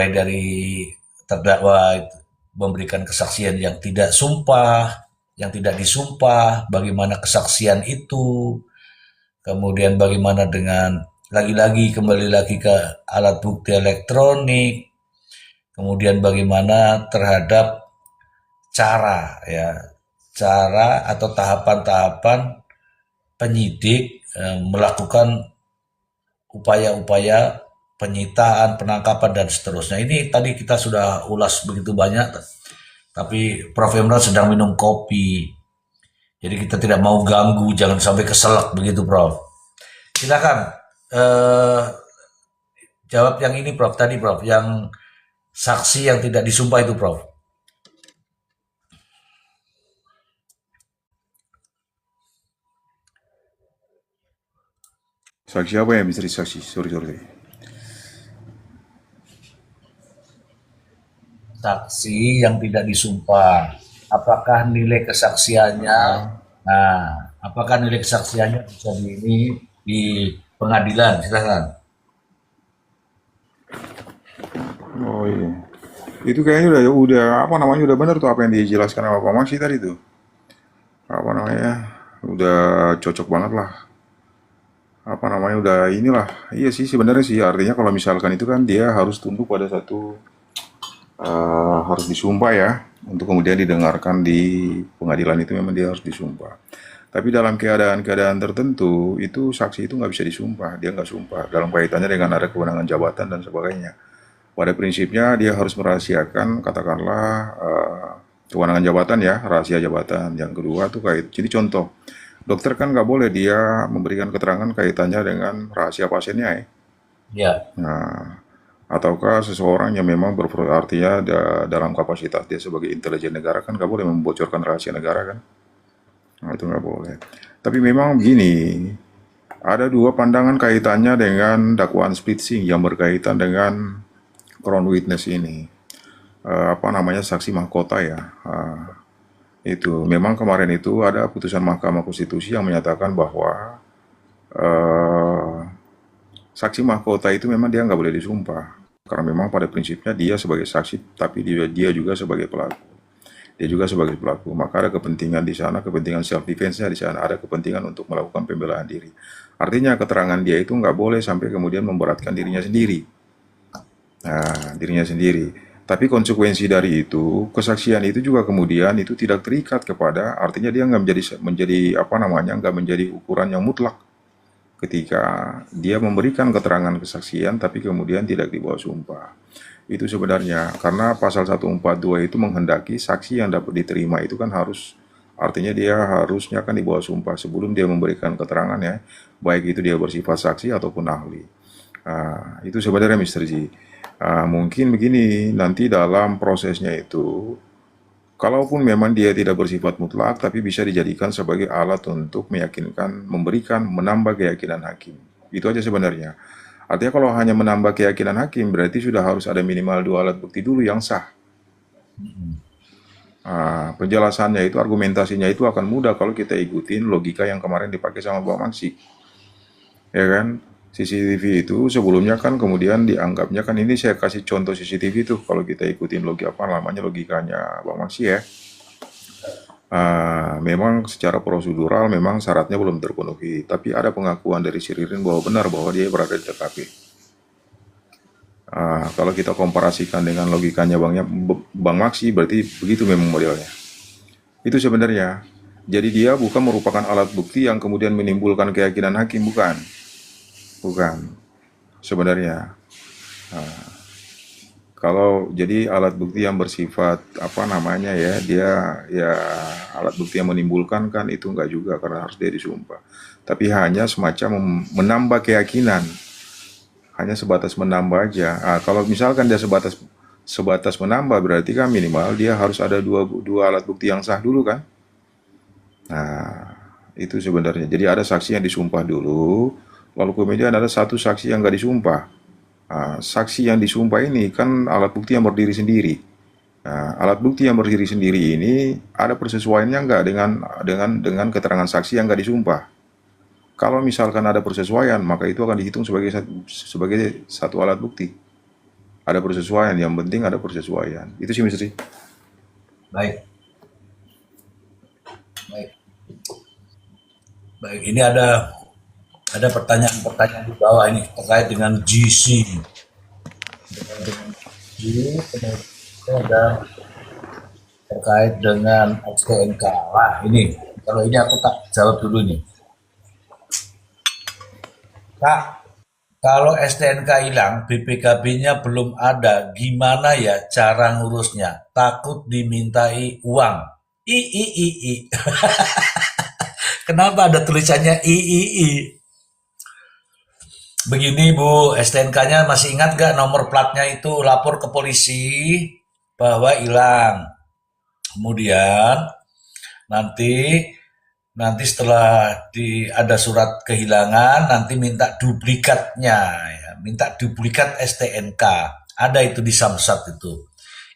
S1: dari terdakwa itu memberikan kesaksian yang tidak sumpah, yang tidak disumpah, bagaimana kesaksian itu, kemudian bagaimana dengan kembali lagi ke alat bukti elektronik, kemudian bagaimana terhadap cara atau tahapan-tahapan penyidik melakukan upaya-upaya penyitaan, penangkapan dan seterusnya. Ini tadi kita sudah ulas begitu banyak, tapi Prof. Imran sedang minum kopi. Jadi kita tidak mau ganggu, jangan sampai keselak begitu, Prof. Silakan jawab yang ini, Prof. Tadi, Prof. Yang saksi yang tidak disumpah itu, Prof.
S4: Saksi apa yang bisa disaksi? Sorry.
S1: Saksi yang tidak disumpah. Apakah nilai kesaksiannya? Nah, apakah nilai kesaksiannya bisa di pengadilan? Silakan.
S4: Oh iya. Itu kayaknya udah apa namanya udah benar tuh apa yang dijelaskan sama Pak Maksi tadi tuh. Apa namanya? Udah cocok banget lah. Apa namanya udah inilah. Iya sih sebenarnya sih artinya kalau misalkan itu kan dia harus tunduk pada satu harus disumpah ya untuk kemudian didengarkan di pengadilan itu memang dia harus disumpah. Tapi dalam keadaan-keadaan tertentu itu saksi itu nggak bisa disumpah, dia nggak sumpah dalam kaitannya dengan ada kewenangan jabatan dan sebagainya. Pada prinsipnya dia harus merahasiakan katakanlah kewenangan jabatan ya, rahasia jabatan. Yang kedua tuh jadi contoh, dokter kan nggak boleh dia memberikan keterangan kaitannya dengan rahasia pasiennya ya.
S1: Ya.
S4: Nah, ataukah seseorang yang memang artinya dalam kapasitas dia sebagai intelijen negara kan nggak boleh membocorkan rahasia negara kan? Nah, itu nggak boleh. Tapi memang begini, ada dua pandangan kaitannya dengan dakwaan splitsing yang berkaitan dengan crown witness ini. Apa namanya saksi mahkota ya. Itu memang kemarin itu ada putusan Mahkamah Konstitusi yang menyatakan bahwa saksi mahkota itu memang dia nggak boleh disumpah karena memang pada prinsipnya dia sebagai saksi tapi dia juga sebagai pelaku. Dia juga sebagai pelaku, maka ada kepentingan di sana, kepentingan self defense-nya di sana, ada kepentingan untuk melakukan pembelaan diri. Artinya keterangan dia itu nggak boleh sampai kemudian memberatkan dirinya sendiri. Nah, dirinya sendiri. Tapi konsekuensi dari itu, kesaksian itu juga kemudian itu tidak terikat kepada, artinya dia nggak menjadi apa namanya, nggak menjadi ukuran yang mutlak ketika dia memberikan keterangan kesaksian tapi kemudian tidak dibawa sumpah. Itu sebenarnya karena pasal 142 itu menghendaki saksi yang dapat diterima itu kan harus artinya dia harusnya kan dibawa sumpah sebelum dia memberikan keterangan ya, baik itu dia bersifat saksi ataupun ahli. Itu sebenarnya Mr. G. Mungkin begini nanti dalam prosesnya itu kalaupun memang dia tidak bersifat mutlak tapi bisa dijadikan sebagai alat untuk meyakinkan, menambah keyakinan hakim. Itu aja sebenarnya. Artinya kalau hanya menambah keyakinan hakim berarti sudah harus ada minimal 2 alat bukti dulu yang sah. Penjelasannya itu, argumentasinya itu akan mudah kalau kita ikutin logika yang kemarin dipakai sama Pak Maksi. Ya kan? CCTV itu sebelumnya kan kemudian dianggapnya kan ini saya kasih contoh CCTV tuh kalau kita ikutin logikanya Pak Maksi ya. Memang secara prosedural memang syaratnya belum terpenuhi, tapi ada pengakuan dari si Ririn bahwa benar bahwa dia berada di TKP. Kalau kita komparasikan dengan logikanya Bang Maksi, berarti begitu memang modelnya. Itu sebenarnya. Jadi dia bukan merupakan alat bukti yang kemudian menimbulkan keyakinan hakim, bukan. Sebenarnya. Kalau jadi alat bukti yang bersifat apa namanya ya, dia ya alat bukti yang menimbulkan kan itu enggak juga karena harus dia disumpah. Tapi hanya semacam menambah keyakinan, hanya sebatas menambah aja. Kalau misalkan dia sebatas menambah berarti kan minimal dia harus ada dua alat bukti yang sah dulu kan. Nah itu sebenarnya. Jadi ada saksi yang disumpah dulu, lalu kemudian ada satu saksi yang nggak disumpah. Saksi yang disumpah ini kan alat bukti yang berdiri sendiri. Alat bukti yang berdiri sendiri ini ada persesuaiannya nggak dengan keterangan saksi yang nggak disumpah. Kalau misalkan ada persesuaian, maka itu akan dihitung sebagai satu alat bukti. Ada persesuaian, yang penting ada persesuaian. Itu sih Misteri.
S1: Baik. Ini ada pertanyaan di bawah ini terkait dengan GC. Kemudian ada terkait dengan STNK. Wah ini, kalau ini aku tak jawab dulu nih. Kak, kalau STNK hilang, BPKB-nya belum ada, gimana ya cara ngurusnya? Takut dimintai uang. Kenapa ada tulisannya III? Begini Bu, STNK-nya masih ingat gak nomor platnya itu? Lapor ke polisi bahwa hilang. Kemudian nanti nanti setelah ada surat kehilangan, nanti minta duplikatnya, ya. Minta duplikat STNK. Ada itu di Samsat itu.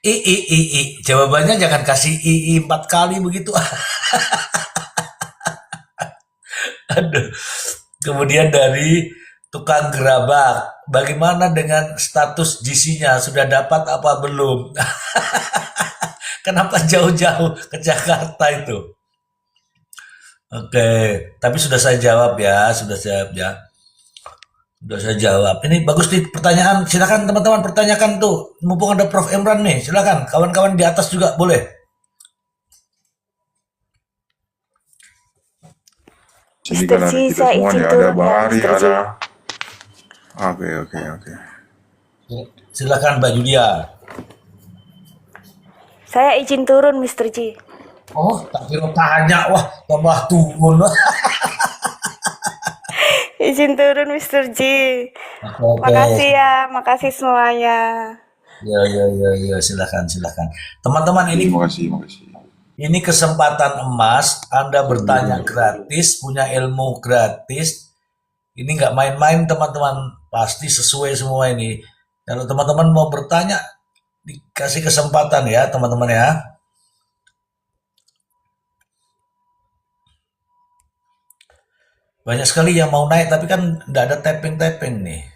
S1: I. Jawabannya jangan kasih I 4 kali begitu. Aduh. Kemudian dari tukang gerabak, bagaimana dengan status GC-nya? Sudah dapat apa belum? Kenapa jauh-jauh ke Jakarta itu? Oke, tapi sudah saya jawab ya, sudah saya jawab ya. Sudah saya jawab. Ini bagus nih pertanyaan. Silakan teman-teman pertanyakan tuh. Mumpung ada Prof. Emran nih, silakan. Kawan-kawan di atas juga boleh.
S4: Jadi
S6: Mister
S4: kan ada
S6: Ji,
S4: kita
S6: saya
S4: semua
S6: izin
S4: nih, ada
S6: turun
S4: Bang
S6: ya,
S4: Ari,
S6: Mister Ji.
S4: ada... Oke.
S1: Silakan Mbak Julia.
S6: Saya izin turun, Mister Ji.
S1: Oh, tak kira tanya. Wah, tambah turun.
S6: Izin turun, Mister Ji.
S1: Oke.
S6: Makasih ya, makasih semuanya.
S1: Ya, silakan. Teman-teman,
S4: Terima kasih.
S1: ini kesempatan emas. Anda bertanya gratis, punya ilmu gratis. Ini nggak main-main, teman-teman. Pasti sesuai semua ini. Kalau teman-teman mau bertanya, dikasih kesempatan ya, teman-teman ya. Banyak sekali yang mau naik, tapi kan nggak ada tapping nih.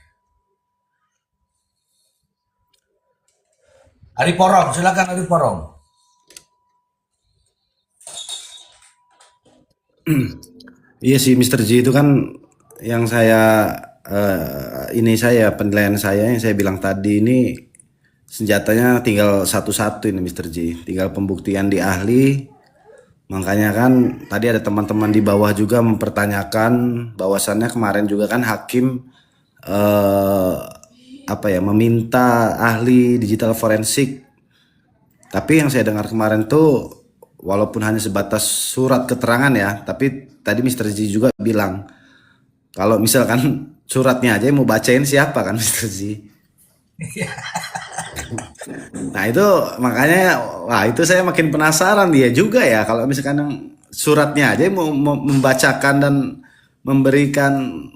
S1: Ari Porong, silakan Ari Porong.
S8: Iya sih, Mr. J itu kan yang saya penilaian saya yang saya bilang tadi ini senjatanya tinggal satu-satu ini Mr. J, tinggal pembuktian di ahli. Makanya kan tadi ada teman-teman di bawah juga mempertanyakan bahwasannya kemarin juga kan hakim meminta ahli digital forensik. Tapi yang saya dengar kemarin tuh walaupun hanya sebatas surat keterangan ya, tapi tadi Mr. J juga bilang kalau misalkan suratnya aja yang mau bacain siapa kan Mr. J. Nah itu makanya, wah itu saya makin penasaran dia juga ya kalau misalkan yang suratnya aja mau membacakan dan memberikan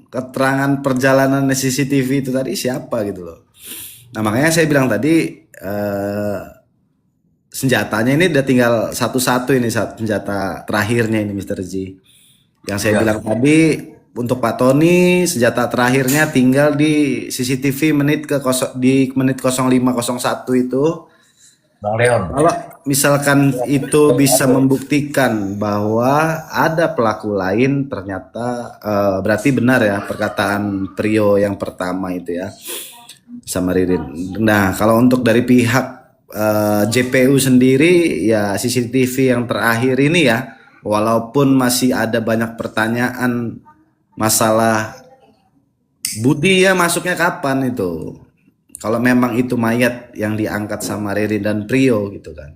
S8: keterangan perjalanan CCTV itu tadi siapa gitu loh. Nah makanya saya bilang tadi senjatanya ini udah tinggal satu-satu ini senjata terakhirnya ini Mr. J. Yang saya bilang tadi untuk Pak Tony senjata terakhirnya tinggal di CCTV di menit 0501 itu.
S1: Bang Leon.
S8: Kalau misalkan itu bisa membuktikan bahwa ada pelaku lain ternyata berarti benar ya perkataan Prio yang pertama itu ya sama Ririn. Nah kalau untuk dari pihak JPU sendiri ya CCTV yang terakhir ini ya walaupun masih ada banyak pertanyaan masalah Budi ya masuknya kapan itu kalau memang itu mayat yang diangkat sama Ririn dan Prio gitu kan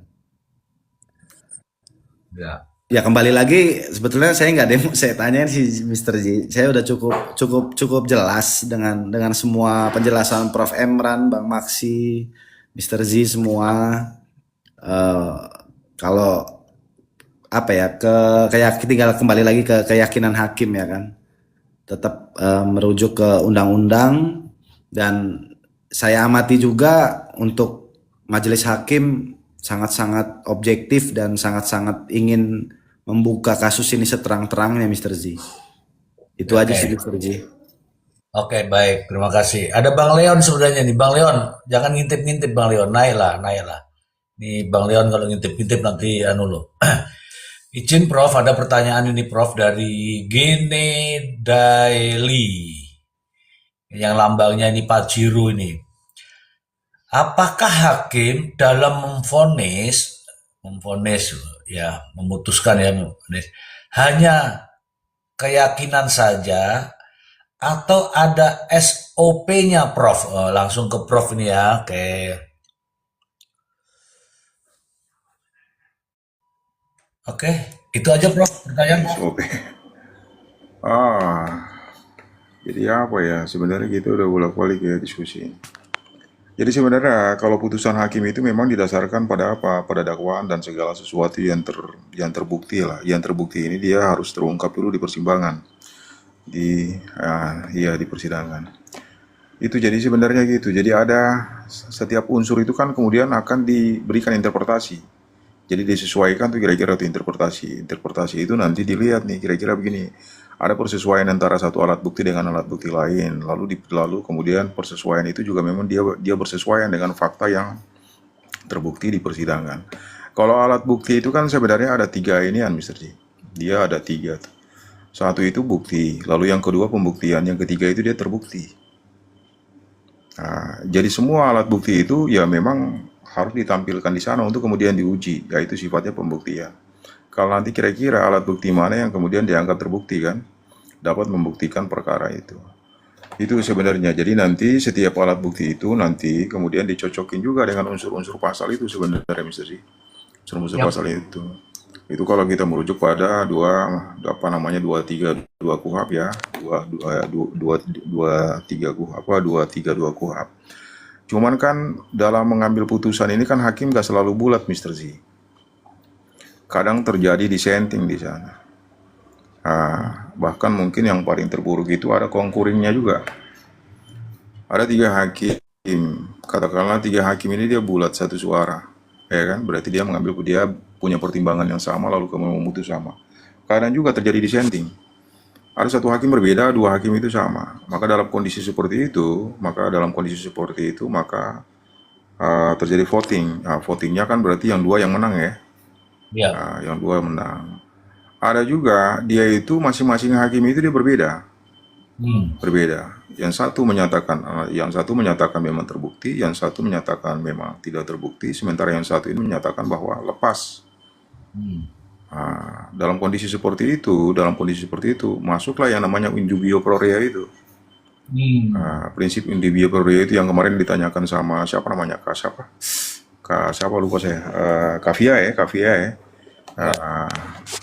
S8: ya kembali lagi sebetulnya saya nggak demo saya tanyain si Mr. J saya udah cukup jelas dengan semua penjelasan Prof. Emran, Bang Maksi, Mr. Z semua kalau tinggal kembali lagi ke keyakinan hakim ya kan tetap merujuk ke undang-undang dan saya amati juga untuk majelis hakim sangat-sangat objektif dan sangat-sangat ingin membuka kasus ini seterang-terangnya Mr. Z. Itu aja sih Mr. Z.
S1: Oke, baik. Terima kasih. Ada Bang Leon sebenarnya nih. Bang Leon, jangan ngintip-ngintip Bang Leon. Naiklah. Nih Bang Leon kalau ngintip-ngintip nanti lo. Izin Prof, ada pertanyaan ini Prof dari Gene Daily. Yang lambangnya ini Pajero ini. Apakah hakim dalam memutuskan hanya keyakinan saja atau ada SOP-nya Prof? Langsung ke Prof ini ya. Oke, itu aja Prof pertanyaan.
S4: SOP. Ah, jadi apa ya? Sebenarnya kita udah bolak-balik ya diskusi. Jadi sebenarnya kalau putusan hakim itu memang didasarkan pada apa? Pada dakwaan dan segala sesuatu yang terbukti lah. Yang terbukti ini dia harus terungkap dulu di persimpangan, di persidangan. Itu jadi sebenarnya gitu. Jadi ada setiap unsur itu kan kemudian akan diberikan interpretasi. Jadi disesuaikan tuh kira-kira tuh interpretasi. Interpretasi itu nanti dilihat nih kira-kira begini. Ada persesuaian antara satu alat bukti dengan alat bukti lain. Lalu kemudian persesuaian itu juga memang dia bersesuaian dengan fakta yang terbukti di persidangan. Kalau alat bukti itu kan sebenarnya ada tiga inian, Mr. J. Dia ada tiga tuh. Satu itu bukti, lalu yang kedua pembuktian, yang ketiga itu dia terbukti. Nah, jadi semua alat bukti itu ya memang harus ditampilkan di sana untuk kemudian diuji, yaitu sifatnya pembuktian. Kalau nanti kira-kira alat bukti mana yang kemudian dianggap terbukti kan, dapat membuktikan perkara itu. Itu sebenarnya. Jadi nanti setiap alat bukti itu nanti kemudian dicocokin juga dengan unsur-unsur pasal itu sebenarnya, Mr. J. Unsur-unsur
S1: Yap.
S4: pasal itu. Itu kalau kita merujuk pada 232 KUHP ya, 232 KUHP. Cuman kan dalam mengambil putusan ini kan hakim gak selalu bulat, Mr. Z. Kadang terjadi dissenting di sana. Bahkan mungkin yang paling terburuk itu ada konkuringnya juga. Ada 3 hakim, katakanlah 3 hakim ini dia bulat satu suara, ya kan? Berarti dia punya pertimbangan yang sama lalu kemudian memutus sama. Kadang juga terjadi dissenting. Ada satu hakim berbeda, 2 hakim itu sama. Maka dalam kondisi seperti itu, maka terjadi voting. Votingnya kan berarti yang 2 yang menang ya.
S1: Ya.
S4: Yang 2 menang. Ada juga dia itu masing-masing hakim itu dia berbeda. Berbeda. Yang satu menyatakan memang terbukti, yang satu menyatakan memang tidak terbukti, sementara yang satu ini menyatakan bahwa lepas. Dalam kondisi seperti itu, masuklah yang namanya indubio pro rea itu. Prinsip indubio pro rea itu yang kemarin ditanyakan sama siapa namanya, siapa lupa saya, Kavia ya.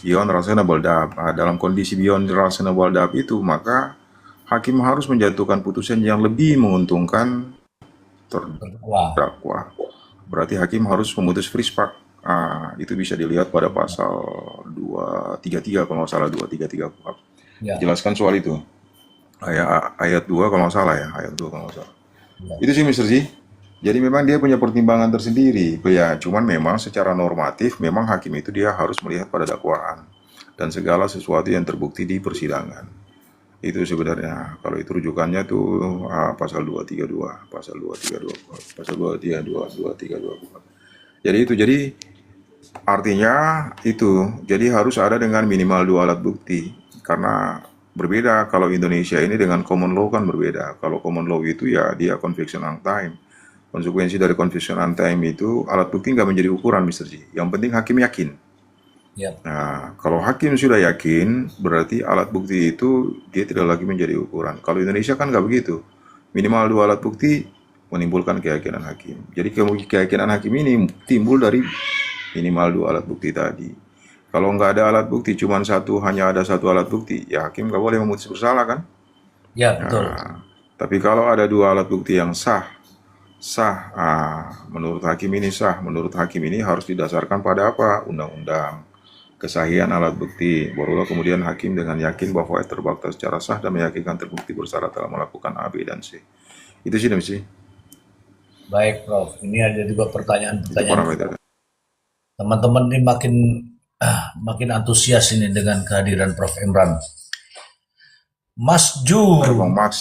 S4: Beyond reasonable doubt. Dalam kondisi beyond reasonable doubt itu, maka hakim harus menjatuhkan putusan yang lebih menguntungkan terdakwa. Berarti hakim harus memutus free spark. Itu bisa dilihat pada pasal 233 kalau nggak salah, 233 KUHP.
S1: Ya.
S4: Jelaskan soal itu. Ayat 2 kalau nggak salah ya, ayat 2 kalau nggak salah.
S1: Ya.
S4: Itu sih Mr. Z. Jadi memang dia punya pertimbangan tersendiri. Ya, cuman memang secara normatif memang hakim itu dia harus melihat pada dakwaan dan segala sesuatu yang terbukti di persidangan. Itu sebenarnya kalau itu rujukannya tuh pasal 232, pasal 232 KUHP. Jadi artinya itu, jadi harus ada dengan minimal 2 alat bukti, karena berbeda kalau Indonesia ini dengan common law kan berbeda. Kalau common law itu ya dia conviction on time. Konsekuensi dari conviction on time itu alat bukti nggak menjadi ukuran, Mr. J. Yang penting hakim yakin.
S1: Ya.
S4: Nah, kalau hakim sudah yakin, berarti alat bukti itu dia tidak lagi menjadi ukuran. Kalau Indonesia kan nggak begitu. Minimal 2 alat bukti menimbulkan keyakinan hakim. Jadi keyakinan hakim ini timbul dari minimal 2 alat bukti tadi. Kalau nggak ada alat bukti, hanya ada satu alat bukti, ya hakim nggak boleh memutus bersalah kan?
S1: Ya, betul.
S4: Tapi kalau ada 2 alat bukti yang sah, menurut hakim ini harus didasarkan pada apa? Undang-undang. Kesahihan alat bukti. Barulah kemudian hakim dengan yakin bahwa terbukti secara sah dan meyakinkan terbukti bersalah telah melakukan A, B, dan C. Itu sih mesti.
S1: Baik, Prof. Ini ada juga
S4: Itu
S1: pertanyaan-pertanyaan.
S4: parameter.
S1: Teman-teman ini makin antusias ini dengan kehadiran Prof. Imran. Mas Ju.
S4: Ayo Bang Mas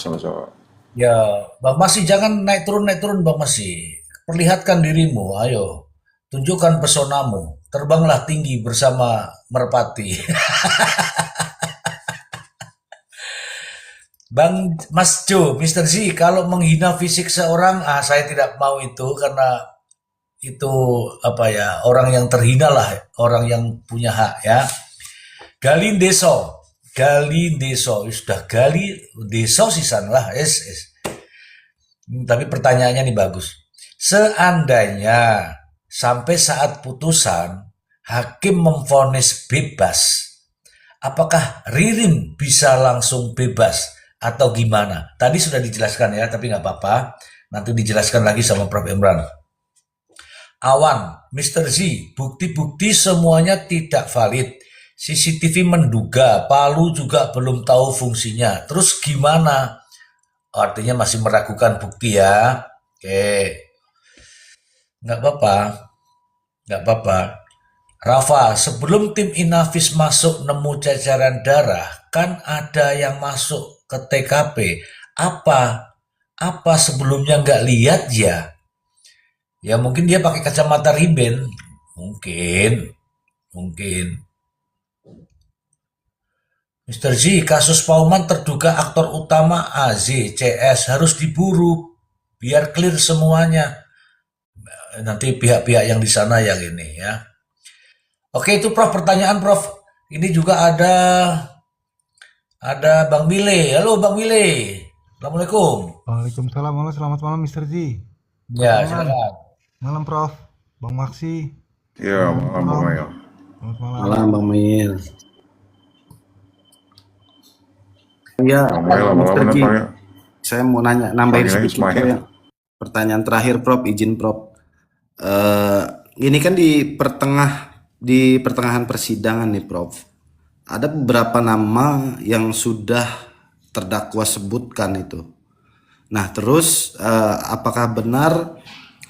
S4: sama-sama.
S1: Ya, Bang Masi jangan naik turun Bang Masi. Perlihatkan dirimu, ayo. Tunjukkan pesonamu. Terbanglah tinggi bersama merpati. Bang Mas Jo, Mr. Z, kalau menghina fisik seorang, saya tidak mau itu karena itu orang yang terhina lah, orang yang punya hak ya. Galin Deso, sudah Gali Deso sisan lah, Tapi pertanyaannya nih bagus. Seandainya sampai saat putusan hakim memvonis bebas, apakah Ririn bisa langsung bebas atau gimana? Tadi sudah dijelaskan ya, tapi nggak apa-apa. Nanti dijelaskan lagi sama Prof. Imran. Awan, Mr. Z, bukti-bukti semuanya tidak valid. CCTV menduga, Palu juga belum tahu fungsinya. Terus gimana? Artinya masih meragukan bukti ya. Oke, nggak apa-apa, nggak apa-apa. Rafa, sebelum tim Inavis masuk nemu ceceran darah, kan ada yang masuk ke TKP. Apa? Apa sebelumnya nggak lihat ya? Ya mungkin dia pakai kacamata Ray-Ban. Mungkin, mungkin. Mr. Z, kasus Pauman terduga aktor utama AZ, CS harus diburu biar clear semuanya. Nanti pihak-pihak yang di sana yang ini ya. Oke itu Prof, pertanyaan Prof. Ini juga ada Bang Mile. Halo Bang Mile. Assalamualaikum.
S9: Waalaikumsalam, halo, selamat malam Mr. Z.
S1: Ya,
S9: Selamat malam.
S1: silakan.
S9: Malam Prof. Bang Maksi.
S4: Ya,
S9: Malam
S4: malam Bang
S9: Prof.
S4: Mail.
S9: Selamat malam.
S8: Malam Bang Mil. Ya,
S4: Bang Mail,
S8: Mr.
S4: malam
S8: Ji,
S4: Bang Mail.
S8: saya mau nambahin
S4: Panggilnya
S8: sedikit
S4: Ismail.
S8: ya. Pertanyaan terakhir Prof, izin Prof. Ini kan di pertengahan persidangan nih Prof. Ada beberapa nama yang sudah terdakwa sebutkan itu. Nah, terus apakah benar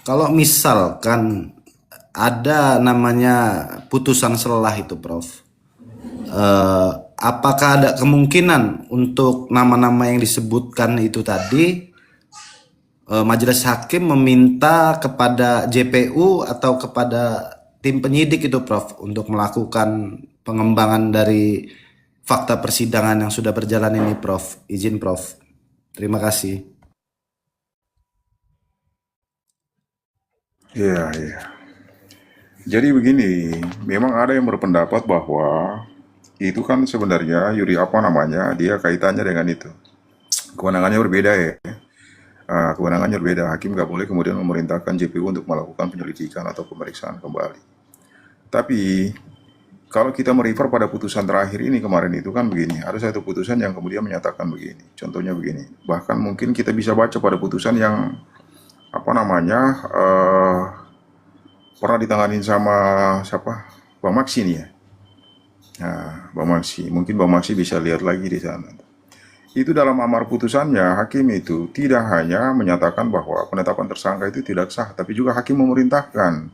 S8: kalau misalkan ada namanya putusan selah itu Prof? Apakah ada kemungkinan untuk nama-nama yang disebutkan itu tadi majelis hakim meminta kepada JPU atau kepada tim penyidik itu Prof untuk melakukan pengembangan dari fakta persidangan yang sudah berjalan ini Prof? Izin Prof. Terima kasih.
S4: Iya, iya. Jadi begini, memang ada yang berpendapat bahwa itu kan sebenarnya dia kaitannya dengan itu. Kewenangannya berbeda ya. Kewenangannya berbeda. Hakim nggak boleh kemudian memerintahkan JPU untuk melakukan penyelidikan atau pemeriksaan kembali. Tapi kalau kita merefer pada putusan terakhir ini kemarin itu kan begini, ada satu putusan yang kemudian menyatakan begini. Contohnya begini. Bahkan mungkin kita bisa baca pada putusan yang pernah ditanganin sama siapa? Bang Maksi nih ya. Nah, Bang Maksi, mungkin Bang Maksi bisa lihat lagi di sana. Itu dalam amar putusannya, hakim itu tidak hanya menyatakan bahwa penetapan tersangka itu tidak sah, tapi juga hakim memerintahkan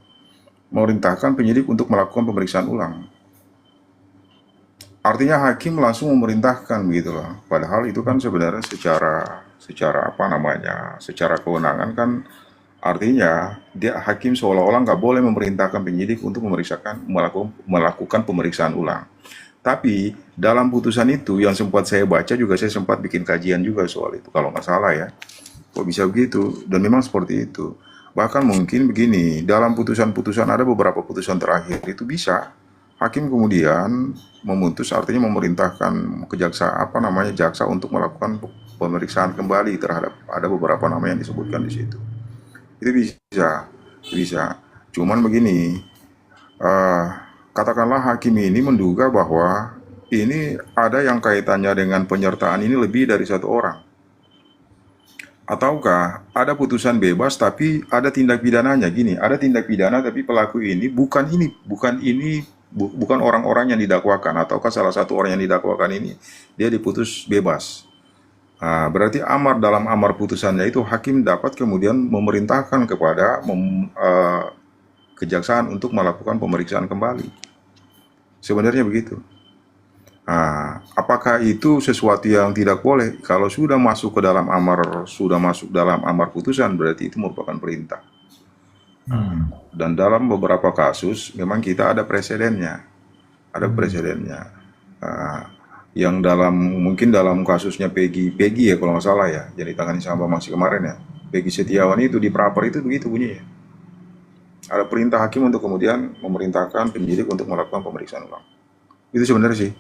S4: penyidik untuk melakukan pemeriksaan ulang. Artinya hakim langsung memerintahkan begitu loh. Padahal itu kan sebenarnya secara kewenangan kan artinya hakim seolah-olah nggak boleh memerintahkan penyidik untuk melakukan pemeriksaan ulang. Tapi dalam putusan itu yang sempat saya baca juga, saya sempat bikin kajian juga soal itu kalau nggak salah ya. Kok bisa begitu? Dan memang seperti itu. Bahkan mungkin begini, dalam putusan-putusan ada beberapa putusan terakhir itu bisa hakim kemudian memutus, artinya memerintahkan jaksa untuk melakukan pemeriksaan kembali terhadap ada beberapa nama yang disebutkan di situ. Itu bisa. Cuman begini, katakanlah hakim ini menduga bahwa ini ada yang kaitannya dengan penyertaan ini lebih dari satu orang. Ataukah ada putusan bebas tapi ada tindak pidananya gini, ada tindak pidana tapi pelaku ini bukan orang-orang yang didakwakan, ataukah salah satu orang yang didakwakan ini dia diputus bebas. Berarti dalam amar putusannya itu hakim dapat kemudian memerintahkan kepada kejaksaan untuk melakukan pemeriksaan kembali. Sebenarnya begitu. Apakah itu sesuatu yang tidak boleh? Kalau sudah masuk dalam amar putusan, berarti itu merupakan perintah. Dan dalam beberapa kasus memang kita ada presidennya. Yang mungkin dalam kasusnya Peggy ya kalau nggak salah ya, jadi ditangani sama Bang Maksi kemarin ya, Peggy Setiawan itu di praper itu begitu bunyinya. Ada perintah hakim untuk kemudian memerintahkan penyidik untuk melakukan pemeriksaan ulang. Itu sebenarnya sih.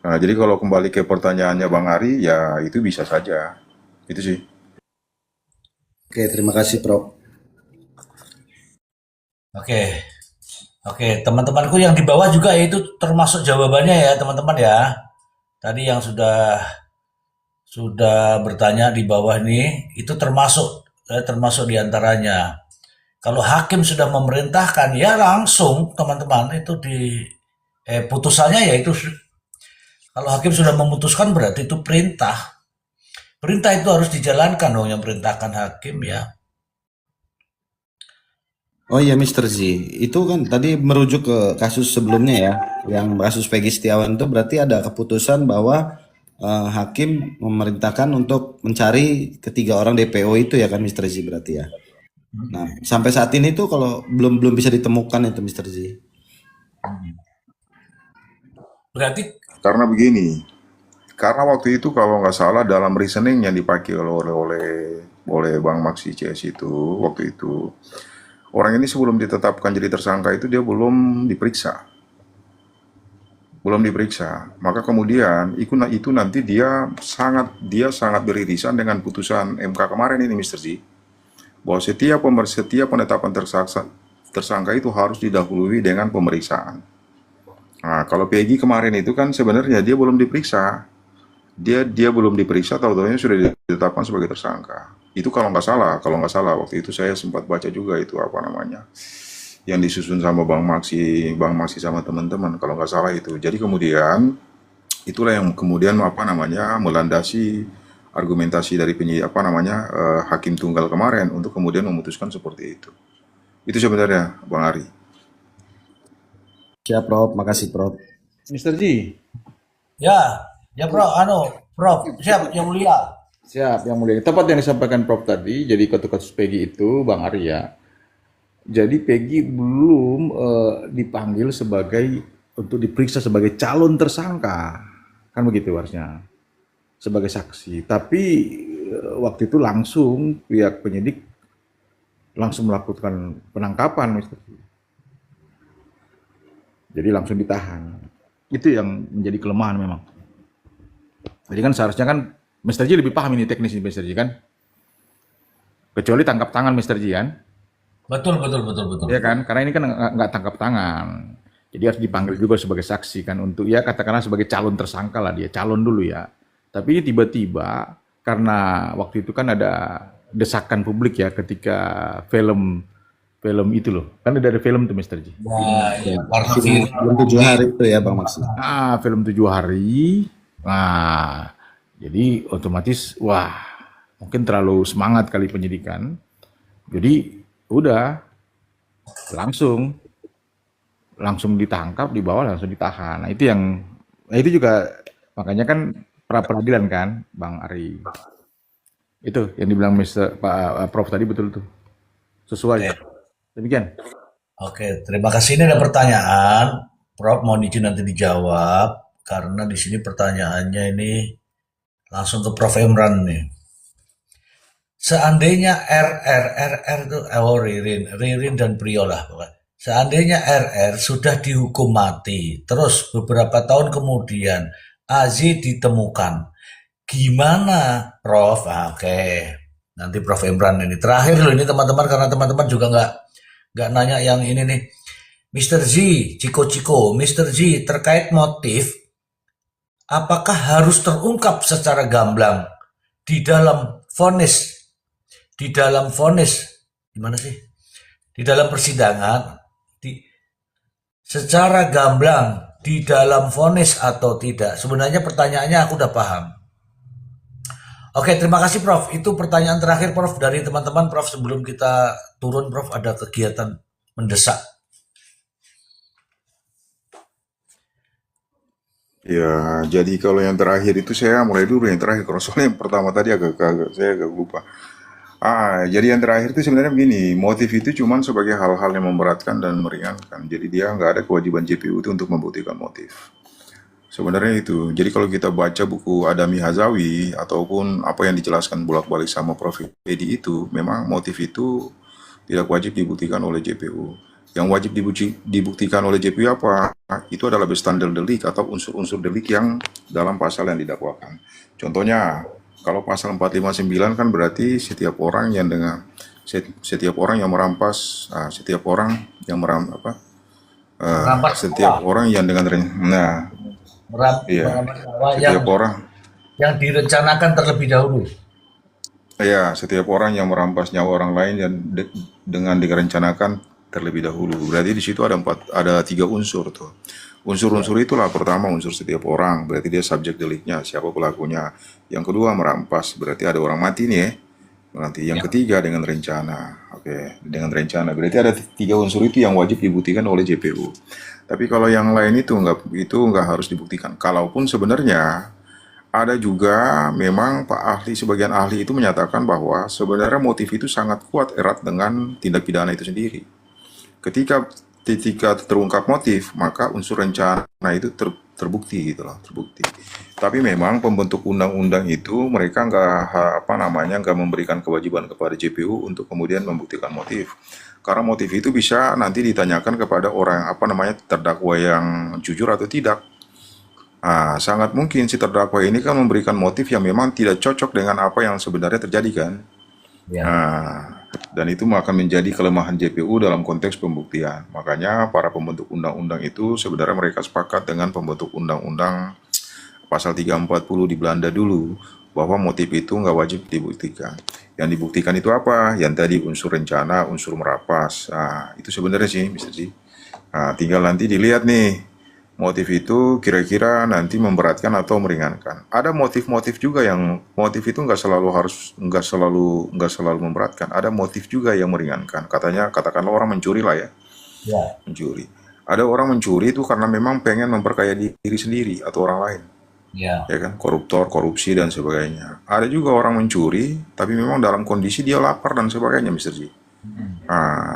S4: Jadi kalau kembali ke pertanyaannya Bang Ari, ya itu bisa saja. Itu sih.
S8: Oke, terima kasih Prof.
S1: Oke. Oke, teman-temanku yang di bawah juga itu termasuk jawabannya ya, teman-teman ya. Tadi yang sudah bertanya di bawah ini itu termasuk di antaranya. Kalau hakim sudah memerintahkan ya langsung teman-teman itu putusannya ya itu, kalau hakim sudah memutuskan berarti itu perintah. Perintah itu harus dijalankan dong yang perintahkan hakim ya.
S8: Oh iya Mr. Z, itu kan tadi merujuk ke kasus sebelumnya ya, yang kasus Peggy Setiawan itu berarti ada keputusan bahwa hakim memerintahkan untuk mencari ketiga orang DPO itu ya kan Mr. Z berarti ya. Nah, sampai saat ini tuh kalau belum bisa ditemukan itu Mr. Z.
S1: Berarti
S4: Karena begini, karena waktu itu kalau nggak salah dalam reasoning yang dipakai oleh Bang Maksi CS itu waktu itu, orang ini sebelum ditetapkan jadi tersangka itu dia belum diperiksa. Belum diperiksa. Maka kemudian itu nanti dia sangat beririsan dengan putusan MK kemarin ini Mr. Z. Bahwa setiap penetapan tersangka itu harus didahului dengan pemeriksaan. Nah, kalau Peggy kemarin itu kan sebenarnya dia belum diperiksa. Dia belum diperiksa, tahu-tahunya sudah ditetapkan sebagai tersangka. Itu kalau nggak salah waktu itu saya sempat baca juga itu apa namanya yang disusun sama Bang Maksi sama teman-teman kalau nggak salah itu. Jadi kemudian itulah yang kemudian melandasi argumentasi dari hakim tunggal kemarin untuk kemudian memutuskan seperti itu. Itu sebenarnya Bang Ari.
S8: Siap Prof, makasih Prof.
S3: Mr. Ji,
S1: ya Prof, siap yang mulia.
S3: siap yang mulia. Tepat yang disampaikan Prof tadi, jadi kasus Peggy itu, Bang Arya. Jadi Peggy belum dipanggil untuk diperiksa sebagai calon tersangka, kan begitu harusnya, sebagai saksi. Tapi waktu itu langsung pihak penyidik langsung melakukan penangkapan, Mr. Ji. Jadi langsung ditahan. Itu yang menjadi kelemahan memang. Jadi kan seharusnya kan Mr. Ji lebih paham ini teknis ini Mr. Ji kan. Kecuali tangkap tangan Mr. Ji kan.
S1: Betul.
S3: Ya kan, karena ini kan nggak tangkap tangan. Jadi harus dipanggil juga sebagai saksi kan untuk ya katakanlah sebagai calon tersangka lah dia, calon dulu ya. Tapi ini tiba-tiba karena waktu itu kan ada desakan publik ya ketika film itu loh. Kan ada film tuh Mr. Ji.
S1: Ya, warna biru.
S8: Belum 7 hari itu ya Bang Maksi.
S3: Film 7 hari. Nah, jadi otomatis mungkin terlalu semangat kali penyidikan. Jadi udah langsung ditangkap, dibawa langsung ditahan. Nah, itu juga makanya kan pra peradilan kan, Bang Ari. Itu yang dibilang Pak Prof tadi betul tuh. Sesuai. Demikian.
S1: Oke, terima kasih. Ini ada pertanyaan, Prof. Mohon izin nanti dijawab karena di sini pertanyaannya ini langsung ke Prof. Imran nih. Seandainya RR itu Ririn dan Prio lah. Seandainya RR sudah dihukum mati, terus beberapa tahun kemudian AZ ditemukan, gimana, Prof? Oke, nanti Prof. Imran ini terakhir loh ini teman-teman karena teman-teman juga nggak nanya yang ini nih. Mr. Z, Ciko, Mr. Z terkait motif, apakah harus terungkap secara gamblang di dalam vonis, gimana sih? Di dalam persidangan, secara gamblang di dalam vonis atau tidak? Sebenarnya pertanyaannya aku udah paham. Oke, terima kasih Prof. Itu pertanyaan terakhir Prof dari teman-teman Prof. Sebelum kita turun Prof, ada kegiatan mendesak.
S4: Ya, jadi kalau yang terakhir itu saya mulai dulu yang terakhir. Kalau soalnya yang pertama tadi saya agak lupa. Jadi yang terakhir itu sebenarnya begini, motif itu cuma sebagai hal-hal yang memberatkan dan meringankan. Jadi dia nggak ada kewajiban JPU itu untuk membuktikan motif. Sebenarnya itu. Jadi kalau kita baca buku Adami Hazawi ataupun apa yang dijelaskan bolak-balik sama Prof. Edi itu, memang motif itu tidak wajib dibuktikan oleh JPU. Yang wajib dibuktikan oleh JPU apa? Itu adalah bestandel delik atau unsur-unsur delik yang dalam pasal yang didakwakan. Contohnya, kalau pasal 459 kan berarti setiap orang yang merampas,
S1: Merampas
S4: setiap
S1: nyawa,
S4: orang yang dengan nah, iya,
S1: merampas nyawa
S4: setiap orang,
S1: yang direncanakan terlebih dahulu.
S4: ya, setiap orang yang merampas nyawa orang lain dan dengan direncanakan terlebih dahulu. Berarti di situ ada tiga unsur tuh. Unsur-unsur itulah pertama unsur setiap orang, berarti dia subjek deliknya, siapa pelakunya. Yang kedua merampas, berarti ada orang mati nih ya. Nanti yang ketiga dengan rencana. Oke, dengan rencana. Berarti ada tiga unsur itu yang wajib dibuktikan oleh JPU. Tapi kalau yang lain itu nggak harus dibuktikan. Kalaupun sebenarnya ada juga memang Pak ahli, sebagian ahli itu menyatakan bahwa sebenarnya motif itu sangat kuat erat dengan tindak pidana itu sendiri. Ketika terungkap motif, maka unsur rencana itu terbukti gitu loh, terbukti. Tapi memang pembentuk undang-undang itu mereka nggak memberikan kewajiban kepada JPU untuk kemudian membuktikan motif. Karena motif itu bisa nanti ditanyakan kepada orang terdakwa yang jujur atau tidak. Sangat mungkin si terdakwa ini kan memberikan motif yang memang tidak cocok dengan apa yang sebenarnya terjadi kan.
S1: Ya.
S4: Dan itu akan menjadi kelemahan JPU dalam konteks pembuktian. Makanya para pembentuk undang-undang itu sebenarnya mereka sepakat dengan pembentuk undang-undang pasal 340 di Belanda dulu, bahwa motif itu nggak wajib dibuktikan. Yang dibuktikan itu apa? Yang tadi unsur rencana, unsur merapas. Itu sebenarnya sih, Mr. G. Tinggal nanti dilihat nih, motif itu kira-kira nanti memberatkan atau meringankan. Ada motif-motif juga yang motif itu nggak selalu memberatkan. Ada motif juga yang meringankan. Katakanlah orang mencuri lah ya,
S1: Ya.
S4: mencuri. Ada orang mencuri itu karena memang pengen memperkaya diri sendiri atau orang lain,
S1: Ya.
S4: ya kan? Koruptor, korupsi dan sebagainya. Ada juga orang mencuri, tapi memang dalam kondisi dia lapar dan sebagainya, Mr. G.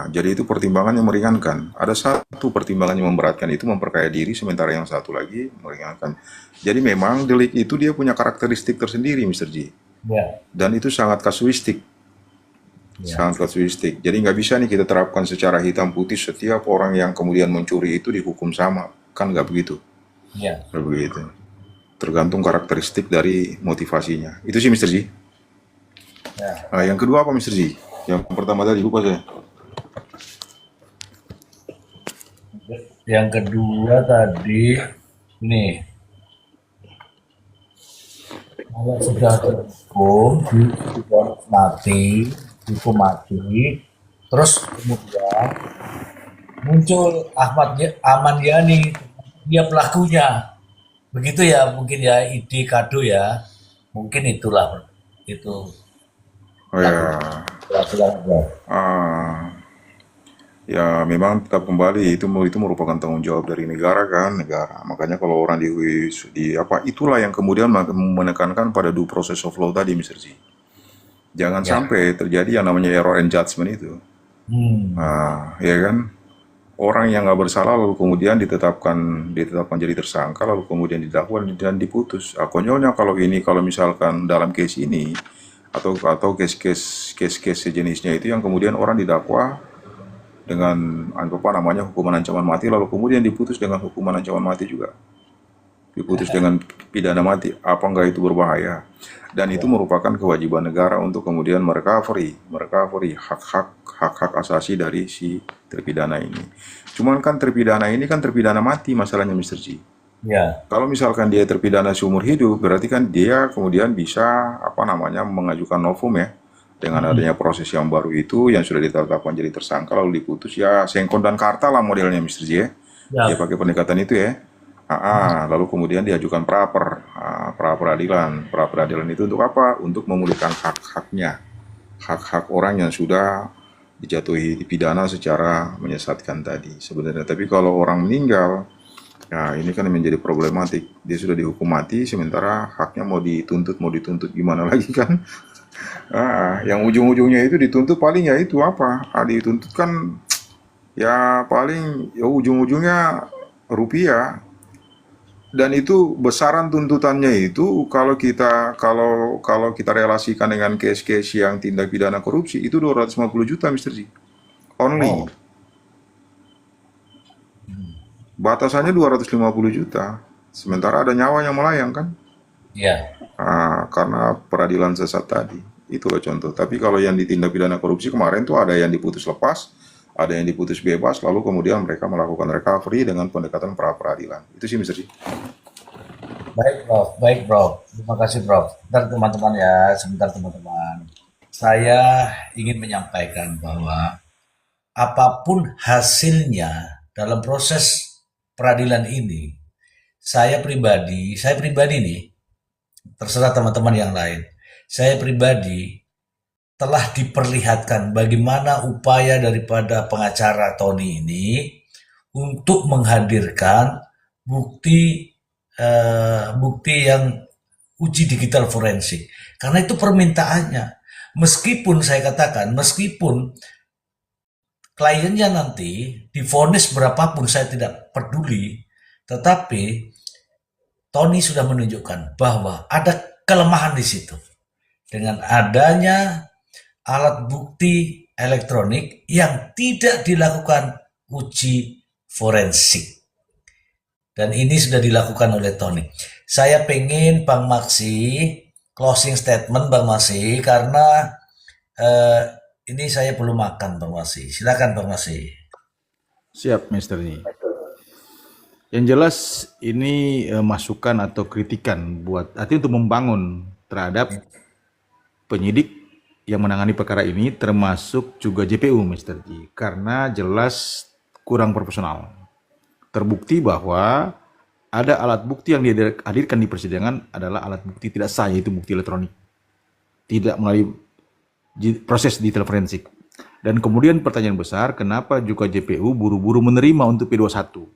S4: Jadi itu pertimbangan yang meringankan. Ada satu pertimbangan yang memberatkan itu memperkaya diri, sementara yang satu lagi meringankan. Jadi memang delik itu dia punya karakteristik tersendiri, Mr. G.
S1: Ya.
S4: Dan itu sangat kasuistik. Sangat kasuistik. Jadi nggak bisa nih kita terapkan secara hitam putih setiap orang yang kemudian mencuri itu dihukum sama. Kan nggak begitu.
S1: Ya.
S4: Nggak begitu. Tergantung karakteristik dari motivasinya. Itu sih, Mr. G.
S1: Ya.
S4: Yang kedua apa, Mr. G? Yang pertama tadi lupa saya.
S1: Yang kedua tadi ini, kalau sudah dihukum mati, terus kemudian muncul Ahmad Yani, dia pelakunya, begitu ya, mungkin ya, ide kado ya, mungkin itulah itu.
S4: Ya memang tetap kembali itu merupakan tanggung jawab dari negara kan, negara. Makanya kalau orang itulah yang kemudian menekankan pada due process of law tadi, Mr. G. Jangan sampai terjadi yang namanya error and judgment itu. Ya kan? Orang yang nggak bersalah lalu kemudian ditetapkan jadi tersangka, lalu kemudian didakwa dan diputus. Konyolnya kalau misalkan dalam case ini atau case sejenisnya itu yang kemudian orang didakwa dengan hukuman ancaman mati, lalu kemudian diputus dengan hukuman ancaman mati juga, diputus dengan pidana mati. Apa enggak itu berbahaya? Dan itu merupakan kewajiban negara untuk kemudian merecovery hak-hak asasi dari si terpidana ini. Cuman kan terpidana ini kan terpidana mati masalahnya, Mr. G.
S1: Ya.
S4: Kalau misalkan dia terpidana seumur hidup, berarti kan dia kemudian bisa mengajukan novum ya, dengan adanya proses yang baru itu yang sudah ditetapkan jadi tersangka lalu diputus ya, Sengkon dan Karta lah modelnya, Mr. J. Dia pakai pendekatan itu ya. Lalu kemudian diajukan pra peradilan itu untuk apa? Untuk memulihkan hak orang yang sudah dijatuhi pidana secara menyesatkan tadi sebenarnya. Tapi kalau orang meninggal, ya ini kan menjadi problematik. Dia sudah dihukum mati, sementara haknya mau dituntut gimana lagi kan? Yang ujung-ujungnya itu dituntut paling ya itu dituntut kan ya paling ya ujung-ujungnya rupiah. Dan itu besaran tuntutannya itu kalau kita relasikan dengan case-case yang tindak pidana korupsi itu 250 juta, Mr. G. Only. Batasannya 250 juta. Sementara ada nyawa yang melayang kan?
S1: Iya.
S4: Karena peradilan sesat tadi. Itulah contoh. Tapi kalau yang ditindak pidana korupsi kemarin tuh ada yang diputus lepas, ada yang diputus bebas, lalu kemudian mereka melakukan recovery dengan pendekatan pra-peradilan. Itu sih Mr. Ji.
S1: Baik, Prof. Baik, Prof. Terima kasih, Prof. Sebentar, teman-teman ya. Sebentar, teman-teman. Saya ingin menyampaikan bahwa apapun hasilnya dalam proses peradilan ini, saya pribadi nih, terserah teman-teman yang lain, saya pribadi telah diperlihatkan bagaimana upaya daripada pengacara Tony ini untuk menghadirkan bukti yang uji digital forensik. Karena itu permintaannya. Meskipun saya katakan, meskipun kliennya nanti divonis berapapun saya tidak peduli, tetapi Tony sudah menunjukkan bahwa ada kelemahan di situ. Dengan adanya alat bukti elektronik yang tidak dilakukan uji forensik. Dan ini sudah dilakukan oleh Tony. Saya pengen Bang Maksi, closing statement Bang Maksi, karena ini saya belum makan Bang Maksi. Silakan Bang Maksi.
S3: Siap, Mr. Ji. Yang jelas ini masukan atau kritikan buat artinya untuk membangun terhadap penyidik yang menangani perkara ini, termasuk juga JPU, Mr. Ji, karena jelas kurang profesional. Terbukti bahwa ada alat bukti yang dihadirkan di persidangan adalah alat bukti tidak sah, yaitu bukti elektronik, tidak melalui proses digital forensik. Dan kemudian pertanyaan besar, kenapa juga JPU buru-buru menerima untuk P21?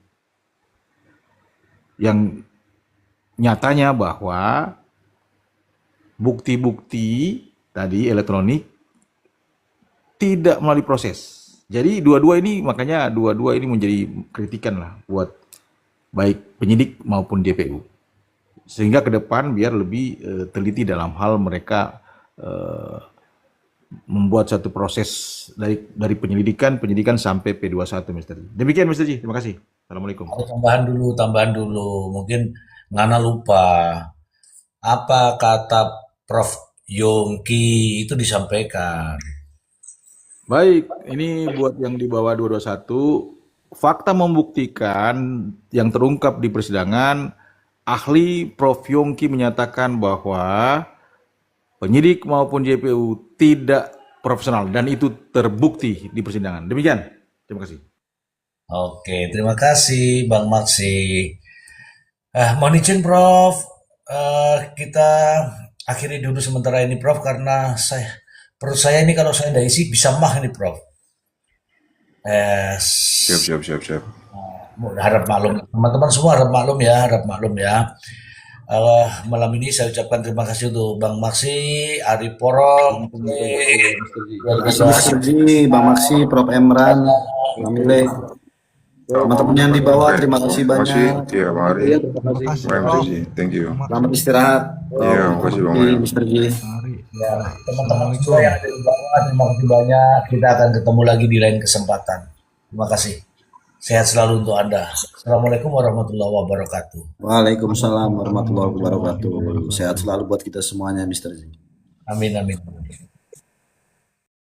S3: Yang nyatanya bahwa bukti-bukti tadi elektronik tidak melalui proses. Jadi makanya dua-dua ini menjadi kritikan lah buat baik penyidik maupun JPU. Sehingga ke depan biar lebih teliti dalam hal mereka membuat satu proses dari penyidikan sampai P21, Mr. Ji. Demikian, Mr. Ji. Terima kasih. Assalamualaikum.
S1: Ada tambahan dulu. Mungkin Ngana lupa. Apa kata Prof. Yongki itu disampaikan.
S3: Baik, ini buat yang di bawah 221, fakta membuktikan yang terungkap di persidangan, ahli Prof. Yongki menyatakan bahwa penyidik maupun JPU tidak profesional dan itu terbukti di persidangan. Demikian, terima kasih.
S1: Oke, terima kasih Bang Maksi. Mohon izin Prof, kita akhiri dulu sementara ini Prof, karena perut saya ini kalau saya tidak isi bisa mah ini Prof.
S4: Siap.
S1: Harap maklum, teman-teman semua harap maklum ya. Malam ini saya ucapkan terima kasih untuk Bang Maksi, Ari Porong,
S8: Terima kasih Mr. Ji, Bang Maksi, Prof. Emran, Bang Mile. Teman-teman yang di bawah, terima kasih
S4: Terima kasih.
S8: banyak.
S4: Iya, Bang Ari.
S9: Terima kasih,
S4: Bang
S9: Prof.
S4: Ji. Thank you.
S8: Selamat istirahat.
S4: Iya, makasih Bang
S8: Ji,
S4: Mail.
S8: Mr. Ji.
S9: Mari.
S1: Ya, teman-teman semua yang ada di bawah, terima kasih banyak. Kita akan ketemu lagi di lain kesempatan. Terima kasih. Sehat selalu untuk Anda. Assalamualaikum warahmatullahi wabarakatuh.
S8: Waalaikumsalam warahmatullahi wabarakatuh. Sehat selalu buat kita semuanya, Mr. Ji.
S1: Amin.